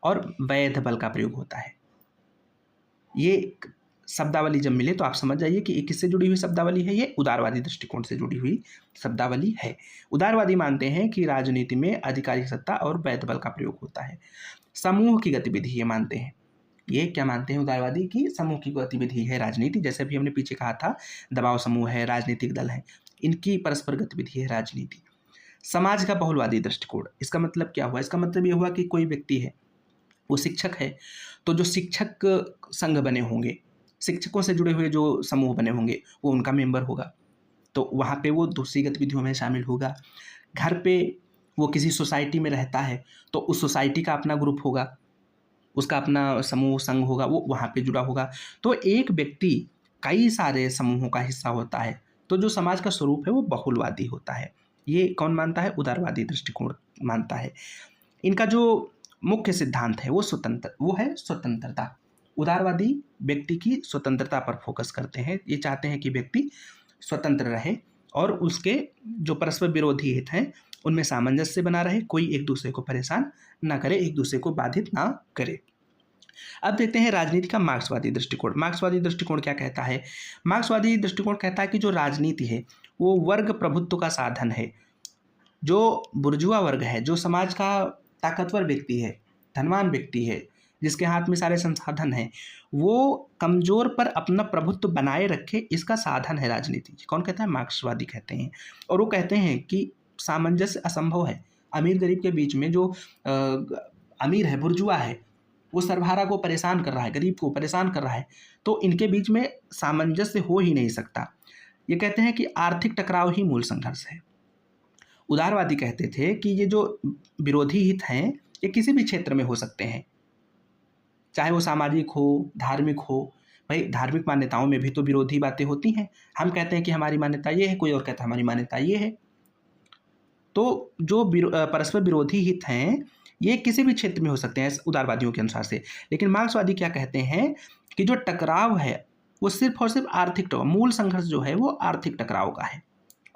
Speaker 1: और वैध बल का प्रयोग होता है। ये शब्दावली जब मिले तो आप समझ जाइए कि ये किससे जुड़ी हुई शब्दावली है, ये उदारवादी दृष्टिकोण से जुड़ी हुई शब्दावली है। उदारवादी मानते हैं कि राजनीति में आधिकारिक सत्ता और वैध बल का प्रयोग होता है। समूह की गतिविधि ये मानते हैं। ये क्या मानते हैं उदारवादी? की समूह की गतिविधि है राजनीति, जैसे भी हमने पीछे कहा था, दबाव समूह है, राजनीतिक दल है, इनकी परस्पर गतिविधि है राजनीति। समाज का बहुलवादी दृष्टिकोण, इसका मतलब क्या हुआ? इसका मतलब ये हुआ कि कोई व्यक्ति है, वो शिक्षक है, तो जो शिक्षक संघ बने होंगे, शिक्षकों से जुड़े हुए जो समूह बने होंगे, वो उनका मेंबर होगा, तो वहाँ पे वो दूसरी गतिविधियों में शामिल होगा। घर पे वो किसी सोसाइटी में रहता है तो उस सोसाइटी का अपना ग्रुप होगा, उसका अपना समूह संघ होगा, वो वहाँ पे जुड़ा होगा। तो एक व्यक्ति कई सारे समूहों का हिस्सा होता है, तो जो समाज का स्वरूप है वो बहुलवादी होता है। ये कौन मानता है? उदारवादी दृष्टिकोण मानता है। इनका जो मुख्य सिद्धांत है वो है स्वतंत्रता। उदारवादी व्यक्ति की स्वतंत्रता पर फोकस करते हैं। ये चाहते हैं कि व्यक्ति स्वतंत्र रहे और उसके जो परस्पर विरोधी हित हैं उनमें सामंजस्य बना रहे, कोई एक दूसरे को परेशान ना करे, एक दूसरे को बाधित ना करे। अब देखते हैं राजनीति का मार्क्सवादी दृष्टिकोण। मार्क्सवादी दृष्टिकोण क्या कहता है? मार्क्सवादी दृष्टिकोण कहता है कि जो राजनीति है वो वर्ग प्रभुत्व का साधन है। जो बुर्जुआ वर्ग है, जो समाज का ताकतवर व्यक्ति है, धनवान व्यक्ति है, जिसके हाथ में सारे संसाधन हैं, वो कमजोर पर अपना प्रभुत्व बनाए रखे, इसका साधन है राजनीति। कौन कहता है? मार्क्सवादी कहते हैं। और वो कहते हैं कि सामंजस्य असंभव है। अमीर गरीब के बीच में जो अमीर है, बुर्जुआ है, वो सर्वहारा को परेशान कर रहा है, गरीब को परेशान कर रहा है, तो इनके बीच में सामंजस्य हो ही नहीं सकता। ये कहते हैं कि आर्थिक टकराव ही मूल संघर्ष है। उदारवादी कहते थे कि ये जो विरोधी हित हैं ये किसी भी क्षेत्र में हो सकते हैं, चाहे वो सामाजिक हो, धार्मिक हो। भाई धार्मिक मान्यताओं में भी तो विरोधी बातें होती हैं। हम कहते हैं कि हमारी मान्यता ये है, कोई और कहता है हमारी मान्यता ये है। तो जो परस्पर विरोधी हित हैं ये किसी भी क्षेत्र में हो सकते हैं उदारवादियों के अनुसार से। लेकिन मार्क्सवादी क्या कहते हैं कि जो टकराव है वो सिर्फ और सिर्फ आर्थिक टकराव, मूल संघर्ष जो है वो आर्थिक टकराव का है।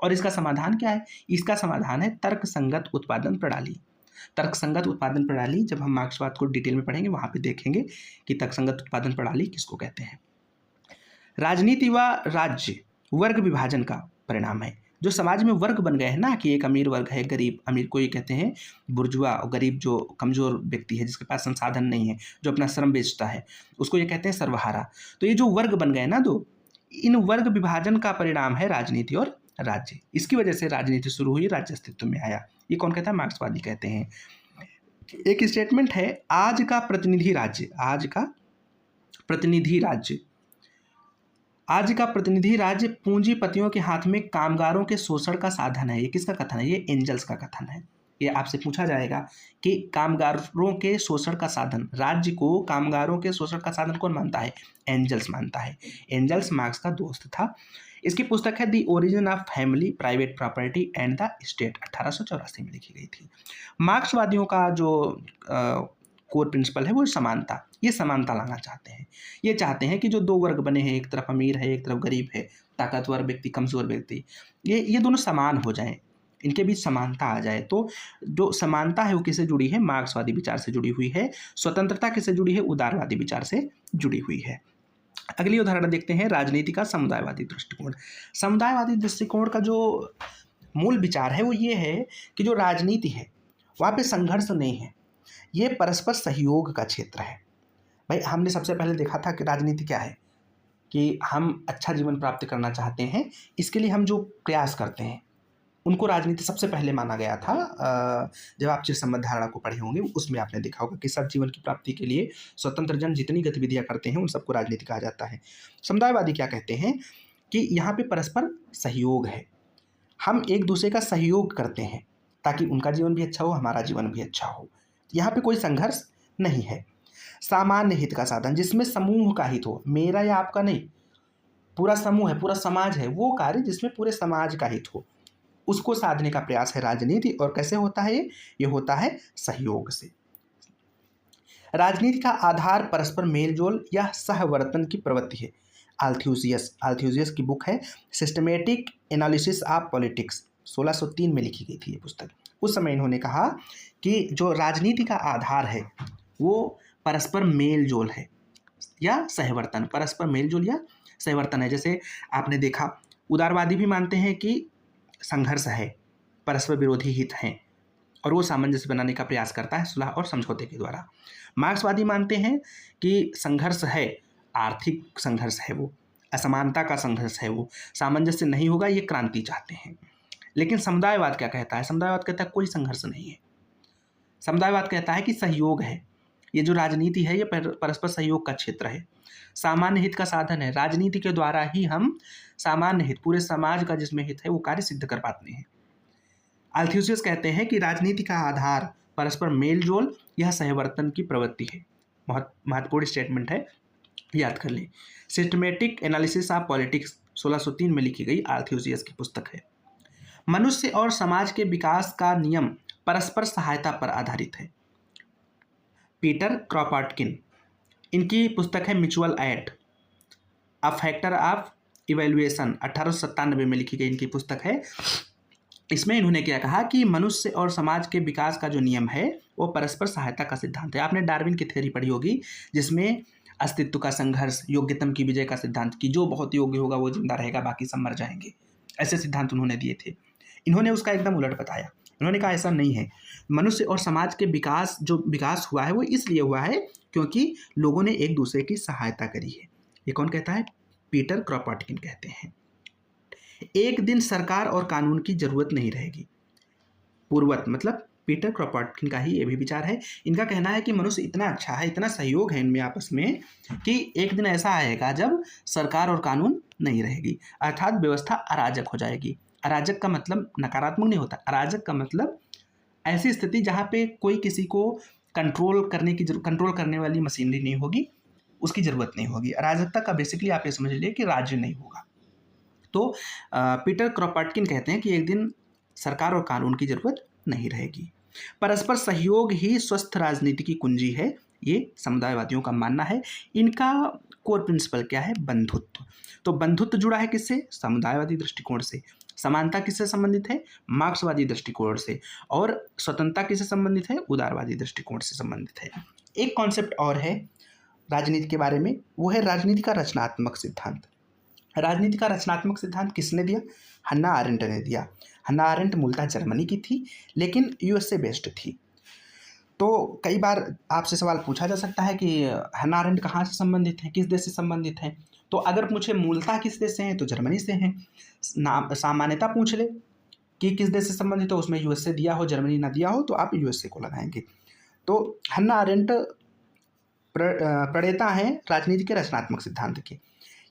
Speaker 1: और इसका समाधान क्या है? इसका समाधान है तर्कसंगत उत्पादन प्रणाली। तर्कसंगत उत्पादन प्रणाली जब हम मार्क्सवाद को डिटेल में पढ़ेंगे वहाँ पे देखेंगे कि तर्कसंगत उत्पादन प्रणाली किसको कहते हैं। राजनीति व राज्य वर्ग विभाजन का परिणाम है। जो समाज में वर्ग बन गए हैं ना कि एक अमीर वर्ग है, गरीब, अमीर को ये कहते हैं बुर्जुआ, और गरीब जो कमज़ोर व्यक्ति है जिसके पास संसाधन नहीं है, जो अपना श्रम बेचता है, उसको ये कहते हैं सर्वहारा। तो ये जो वर्ग बन गए ना, दो, इन वर्ग विभाजन का परिणाम है राजनीति और राज्य। इसकी वजह से राजनीति शुरू हुई, राज्य अस्तित्व में आया। ये कौन कहता है? मार्क्सवादी कहते हैं। एक स्टेटमेंट है, आज का प्रतिनिधि राज्य, आज का प्रतिनिधि राज्य, आज का प्रतिनिधि राज्य पूंजीपतियों के हाथ में कामगारों के शोषण का साधन है। ये किसका कथन है? ये एंजल्स का कथन है। ये आपसे पूछा जाएगा कि कामगारों के शोषण का साधन, राज्य को कामगारों के शोषण का साधन कौन मानता है? एंजल्स मानता है। एंजल्स मार्क्स का दोस्त था। इसकी पुस्तक है the origin of family, private property and the state, 1884 में लिखी गई थी। मार्क्सवादियों का जो कोर प्रिंसिपल है वो समानता, ये समानता लाना चाहते हैं। ये चाहते हैं कि जो दो वर्ग बने हैं, एक तरफ अमीर है, एक तरफ गरीब है, ताकतवर व्यक्ति, कमज़ोर व्यक्ति, ये दोनों समान हो जाएं, इनके बीच समानता आ जाए। तो जो समानता है वो किससे जुड़ी है? मार्क्सवादी विचार से जुड़ी हुई है। स्वतंत्रता किससे जुड़ी है? उदारवादी विचार से जुड़ी हुई है। अगली उदाहरण देखते हैं, राजनीति का समुदायवादी दृष्टिकोण। समुदायवादी दृष्टिकोण का जो मूल विचार है वो ये है कि जो राजनीति है वहाँ पे संघर्ष नहीं है, ये परस्पर सहयोग का क्षेत्र है। भाई, हमने सबसे पहले देखा था कि राजनीति क्या है, कि हम अच्छा जीवन प्राप्त करना चाहते हैं, इसके लिए हम जो प्रयास करते हैं उनको राजनीति सबसे पहले माना गया था। जब आप चिर संबंध धारणा को पढ़े होंगे उसमें आपने देखा होगा कि सब जीवन की प्राप्ति के लिए स्वतंत्र जन जितनी गतिविधियां करते हैं उन सबको राजनीति कहा जाता है। समुदायवादी क्या कहते हैं कि यहाँ पे परस्पर सहयोग है, हम एक दूसरे का सहयोग करते हैं ताकि उनका जीवन भी अच्छा हो, हमारा जीवन भी अच्छा हो। यहाँ पे कोई संघर्ष नहीं है। सामान्य हित का साधन, जिसमें समूह का हित हो, मेरा या आपका नहीं, पूरा समूह है, पूरा समाज है, वो कार्य जिसमें पूरे समाज का हित हो, उसको साधने का प्रयास है राजनीति। और कैसे होता है ये होता है सहयोग से। राजनीति का आधार परस्पर मेलजोल या सहवर्तन की प्रवृत्ति है। अल्थ्यूसियस की बुक है सिस्टमेटिक एनालिसिस ऑफ पॉलिटिक्स, 1603 में लिखी गई थी ये पुस्तक। उस समय इन्होंने कहा कि जो राजनीति का आधार है वो परस्पर मेलजोल है या सहवर्तन, परस्पर मेलजोल या सहवर्तन है। जैसे आपने देखा, उदारवादी भी मानते हैं कि संघर्ष है, परस्पर विरोधी हित हैं, और वो सामंजस्य बनाने का प्रयास करता है सुलह और समझौते के द्वारा। मार्क्सवादी मानते हैं कि संघर्ष है, आर्थिक संघर्ष है, वो असमानता का संघर्ष है, वो सामंजस्य नहीं होगा, ये क्रांति चाहते हैं। लेकिन समुदायवाद क्या कहता है? समुदायवाद कहता है कोई संघर्ष नहीं है। समुदायवाद कहता है कि सहयोग है, ये जो राजनीति है ये परस्पर सहयोग का क्षेत्र है, सामान्य हित का साधन है। राजनीति के द्वारा ही हम सामान्य हित, पूरे समाज का जिसमें हित है, वो कार्य सिद्ध कर पाते हैं। अल्थ्यूसियस कहते हैं कि राजनीति का आधार परस्पर मेलजोल यह सहवर्तन की प्रवृत्ति है। बहुत महत्वपूर्ण स्टेटमेंट है, याद कर लें। सिस्टमेटिक एनालिसिस ऑफ पॉलिटिक्स 1603 में लिखी गई अल्थ्यूसियस की पुस्तक है। मनुष्य और समाज के विकास का नियम परस्पर सहायता पर आधारित है। पीटर क्रॉपाटकिन, इनकी पुस्तक है mutual aid, a factor of evolution, 1897 में लिखी गई इनकी पुस्तक है। इसमें इन्होंने क्या कहा कि मनुष्य और समाज के विकास का जो नियम है वो परस्पर सहायता का सिद्धांत है। आपने डार्विन की थ्योरी पढ़ी होगी, जिसमें अस्तित्व का संघर्ष, योग्यतम की विजय का सिद्धांत, कि जो बहुत योग्य होगा वो जिंदा रहेगा, बाकी सब मर जाएंगे, ऐसे सिद्धांत उन्होंने दिए थे। इन्होंने उसका एकदम उलट बताया। उन्होंने कहा ऐसा नहीं है, मनुष्य और समाज के विकास, जो विकास हुआ है वो इसलिए हुआ है क्योंकि लोगों ने एक दूसरे की सहायता करी है। ये कौन कहता है? पीटर क्रॉपाटकिन कहते हैं। एक दिन सरकार और कानून की जरूरत नहीं रहेगी। पूर्वत मतलब पीटर क्रॉपाटकिन का ही ये भी विचार है। इनका कहना है कि मनुष्य इतना अच्छा है, इतना सहयोग है इनमें आपस में, कि एक दिन ऐसा आएगा जब सरकार और कानून नहीं रहेगी, अर्थात व्यवस्था अराजक हो जाएगी। अराजक का मतलब नकारात्मक नहीं होता, अराजक का मतलब ऐसी स्थिति जहाँ पे कोई किसी को कंट्रोल करने वाली मशीनरी नहीं होगी, उसकी ज़रूरत नहीं होगी। अराजकता का बेसिकली आप ये समझ लीजिए कि राज्य नहीं होगा। तो पीटर क्रॉपाटकिन कहते हैं कि एक दिन सरकार और कानून की ज़रूरत नहीं रहेगी। परस्पर सहयोग ही स्वस्थ राजनीति की कुंजी है, ये समुदायवादियों का मानना है। इनका कोर प्रिंसिपल क्या है? बंधुत्व। तो बंधुत्व जुड़ा है किससे? समुदायवादी दृष्टिकोण से। समानता किससे संबंधित है? मार्क्सवादी दृष्टिकोण से। और स्वतंत्रता किससे संबंधित है? उदारवादी दृष्टिकोण से संबंधित है। एक कॉन्सेप्ट और है राजनीति के बारे में, वो है राजनीति का रचनात्मक सिद्धांत। राजनीति का रचनात्मक सिद्धांत किसने दिया? हन्ना आरेंट ने दिया। हन्ना आरेंट मूलतः जर्मनी की थी, लेकिन यूएसए बेस्ड थी। तो कई बार आपसे सवाल पूछा जा सकता है कि हन्ना आरेंट कहाँ से संबंधित है, किस देश से संबंधित है? तो अगर पूछे मूलतः किस देश से हैं, तो जर्मनी से हैं। नाम सामान्यता पूछ ले कि किस देश से संबंधित हो, उसमें यूएसए दिया हो, जर्मनी ना दिया हो, तो आप यूएसए को लगाएंगे। तो हन्ना आरेंट प्रणेता हैं राजनीति के रचनात्मक सिद्धांत के।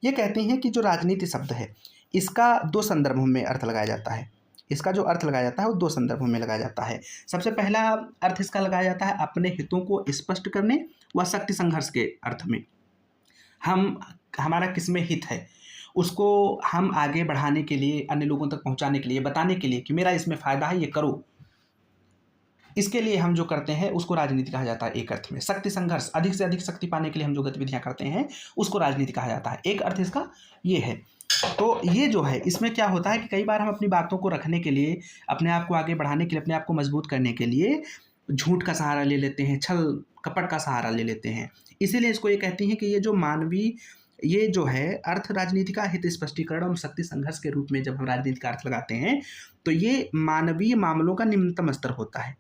Speaker 1: ये कहते हैं कि जो राजनीति शब्द है, इसका दो संदर्भों में अर्थ लगाया जाता है। इसका जो अर्थ लगाया जाता है वो दो संदर्भों में लगाया जाता है। सबसे पहला अर्थ इसका लगाया जाता है अपने हितों को स्पष्ट करने व शक्ति संघर्ष के अर्थ में। हमारा किसमें हित है, उसको हम आगे बढ़ाने के लिए, अन्य लोगों तक पहुंचाने के लिए, बताने के लिए कि मेरा इसमें फ़ायदा है, ये करो, इसके लिए हम जो करते हैं उसको राजनीति कहा जाता है। एक अर्थ में शक्ति संघर्ष, अधिक से अधिक शक्ति पाने के लिए हम जो गतिविधियां करते हैं उसको राजनीति कहा जाता है। एक अर्थ इसका ये है। तो ये जो है, इसमें क्या होता है कि कई बार हम अपनी बातों को रखने के लिए, अपने आप को आगे बढ़ाने के लिए, अपने आप को मजबूत करने के लिए झूठ का सहारा ले लेते हैं, छल कपट का सहारा ले लेते हैं। इसीलिए इसको ये कहती हैं कि ये जो मानवीय, ये जो है अर्थ राजनीति का हित स्पष्टीकरण और शक्ति संघर्ष के रूप में जब हम राजनीति का अर्थ लगाते हैं तो ये मानवीय मामलों का निम्नतम स्तर होता है,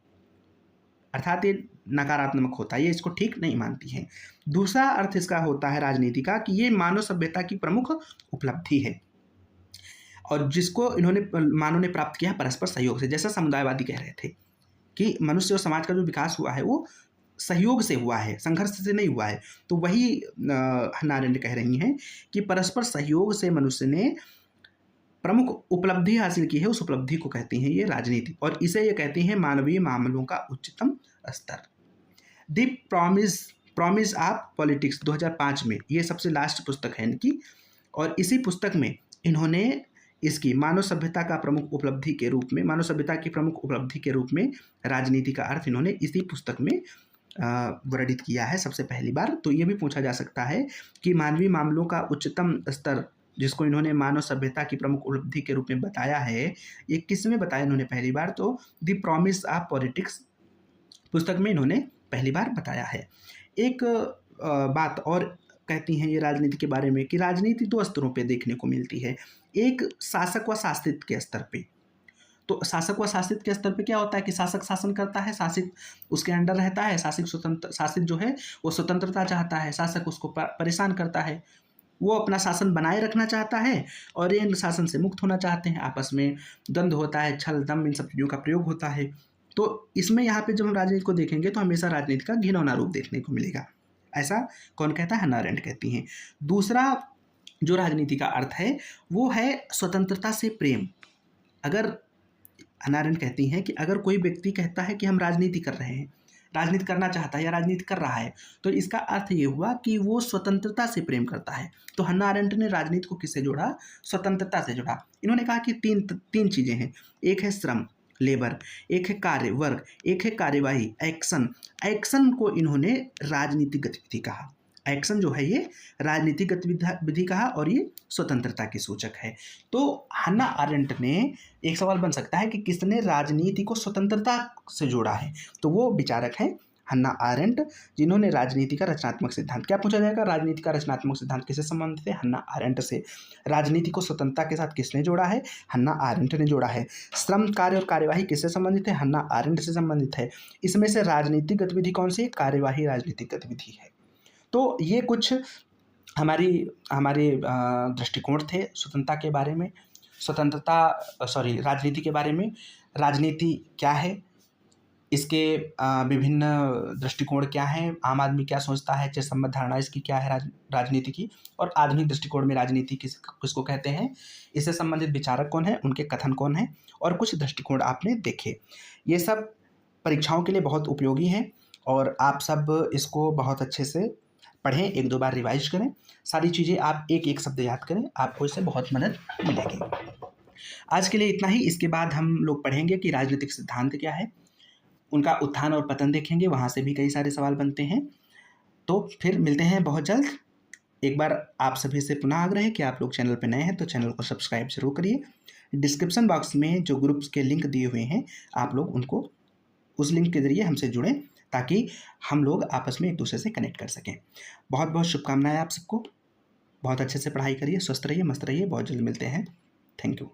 Speaker 1: अर्थात ये नकारात्मक होता है, ये इसको ठीक नहीं मानती है। दूसरा अर्थ इसका होता है राजनीति का कि ये मानव सभ्यता की प्रमुख उपलब्धि है और जिसको इन्होंने मानव ने प्राप्त किया परस्पर सहयोग से। जैसा समुदायवादी कह रहे थे कि मनुष्य और समाज का जो विकास हुआ है वो सहयोग से हुआ है, संघर्ष से नहीं हुआ है। तो वही हन्ना आरेंट कह रही हैं कि परस्पर सहयोग से मनुष्य ने प्रमुख उपलब्धि हासिल की है, उस उपलब्धि को कहती हैं ये राजनीति, और इसे ये कहती हैं मानवीय मामलों का उच्चतम स्तर। द प्रॉमिस ऑफ पॉलिटिक्स 2005 में, ये सबसे लास्ट पुस्तक है इनकी, और इसी पुस्तक में इन्होंने इसकी मानव सभ्यता का प्रमुख उपलब्धि के रूप में, मानव सभ्यता की प्रमुख उपलब्धि के रूप में राजनीति का अर्थ इन्होंने इसी पुस्तक में वर्णित किया है सबसे पहली बार। तो ये भी पूछा जा सकता है कि मानवीय मामलों का उच्चतम स्तर, जिसको इन्होंने मानव सभ्यता की प्रमुख उपलब्धि के रूप में बताया है, ये किस में बताया इन्होंने पहली बार? तो द प्रॉमिस ऑफ पॉलिटिक्स पुस्तक में इन्होंने पहली बार बताया है। एक बात और कहती हैं ये राजनीति के बारे में कि राजनीति दो स्तरों पे देखने को मिलती है। एक शासक व शासित के स्तर पे। तो शासक व शासित के स्तर पे क्या होता है कि शासक शासन करता है, शासित उसके अंडर रहता है, शासित जो है वो स्वतंत्रता चाहता है, शासक उसको परेशान करता है, वो अपना शासन बनाए रखना चाहता है और ये शासन से मुक्त होना चाहते हैं। आपस में द्वंद्व होता है, छल दम, इन सब चीज़ों का प्रयोग होता है। तो इसमें यहाँ पे जब हम राजनीति को देखेंगे तो हमेशा राजनीति का घिनौना रूप देखने को मिलेगा। ऐसा कौन कहता है? हन्ना आरेंट कहती हैं। दूसरा जो राजनीति का अर्थ है वो है स्वतंत्रता से प्रेम। अगर हन्ना आरेंट कहती हैं कि अगर कोई व्यक्ति कहता है कि हम राजनीति कर रहे हैं, राजनीति करना चाहता है या राजनीति कर रहा है, तो इसका अर्थ ये हुआ कि वो स्वतंत्रता से प्रेम करता है। तो हन्ना आरेंट ने राजनीति को किससे जोड़ा? स्वतंत्रता से जोड़ा। इन्होंने कहा कि तीन चीज़ें हैं, एक है श्रम, लेबर, एक है कार्य, वर्क, एक है कार्यवाही, एक्शन। एक्शन को इन्होंने राजनीतिक गतिविधि कहा। एक्शन जो है ये राजनीतिक गतिविधि कहा और ये स्वतंत्रता की सूचक है। तो हन्ना आरेंट ने, एक सवाल बन सकता है कि किसने राजनीति को स्वतंत्रता से जोड़ा है? तो वो विचारक हैं हन्ना आरेंट, जिन्होंने राजनीति का रचनात्मक सिद्धांत, क्या पूछा जाएगा? राजनीति का रचनात्मक सिद्धांत किससे संबंधित है? हन्ना आरेंट से। राजनीति को स्वतंत्रता के साथ किसने जोड़ा है? हन्ना आरेंट ने जोड़ा है। श्रम, कार्य और कार्यवाही किससे संबंधित है? हन्ना आरेंट से संबंधित है। इसमें से राजनीतिक गतिविधि कौन सी है? कार्यवाही राजनीतिक गतिविधि है। तो ये कुछ हमारे दृष्टिकोण थे स्वतंत्रता के बारे में, राजनीति के बारे में। राजनीति क्या है, इसके विभिन्न दृष्टिकोण क्या हैं, आम आदमी क्या सोचता है, चिर संबद्ध धारणा इसकी क्या है राजनीति की, और आधुनिक दृष्टिकोण में राजनीति किसको कहते हैं, इससे संबंधित विचारक कौन है, उनके कथन कौन है, और कुछ दृष्टिकोण आपने देखे। ये सब परीक्षाओं के लिए बहुत उपयोगी हैं और आप सब इसको बहुत अच्छे से पढ़ें, एक दो बार रिवाइज करें, सारी चीज़ें आप एक एक शब्द याद करें, आपको इससे बहुत मदद मिलेगी। आज के लिए इतना ही। इसके बाद हम लोग पढ़ेंगे कि राजनीतिक सिद्धांत क्या है, उनका उत्थान और पतन देखेंगे, वहाँ से भी कई सारे सवाल बनते हैं। तो फिर मिलते हैं बहुत जल्द। एक बार आप सभी से पुनः आग्रह है कि आप लोग चैनल पर नए हैं तो चैनल को सब्सक्राइब जरूर करिए, डिस्क्रिप्शन बॉक्स में जो ग्रुप्स के लिंक दिए हुए हैं, आप लोग उनको उस लिंक के ज़रिए हमसे जुड़ें ताकि हम लोग आपस में एक दूसरे से कनेक्ट कर सकें। बहुत बहुत शुभकामनाएं आप सबको। बहुत अच्छे से पढ़ाई करिए, स्वस्थ रहिए, मस्त रहिए। बहुत जल्द मिलते हैं। Thank you.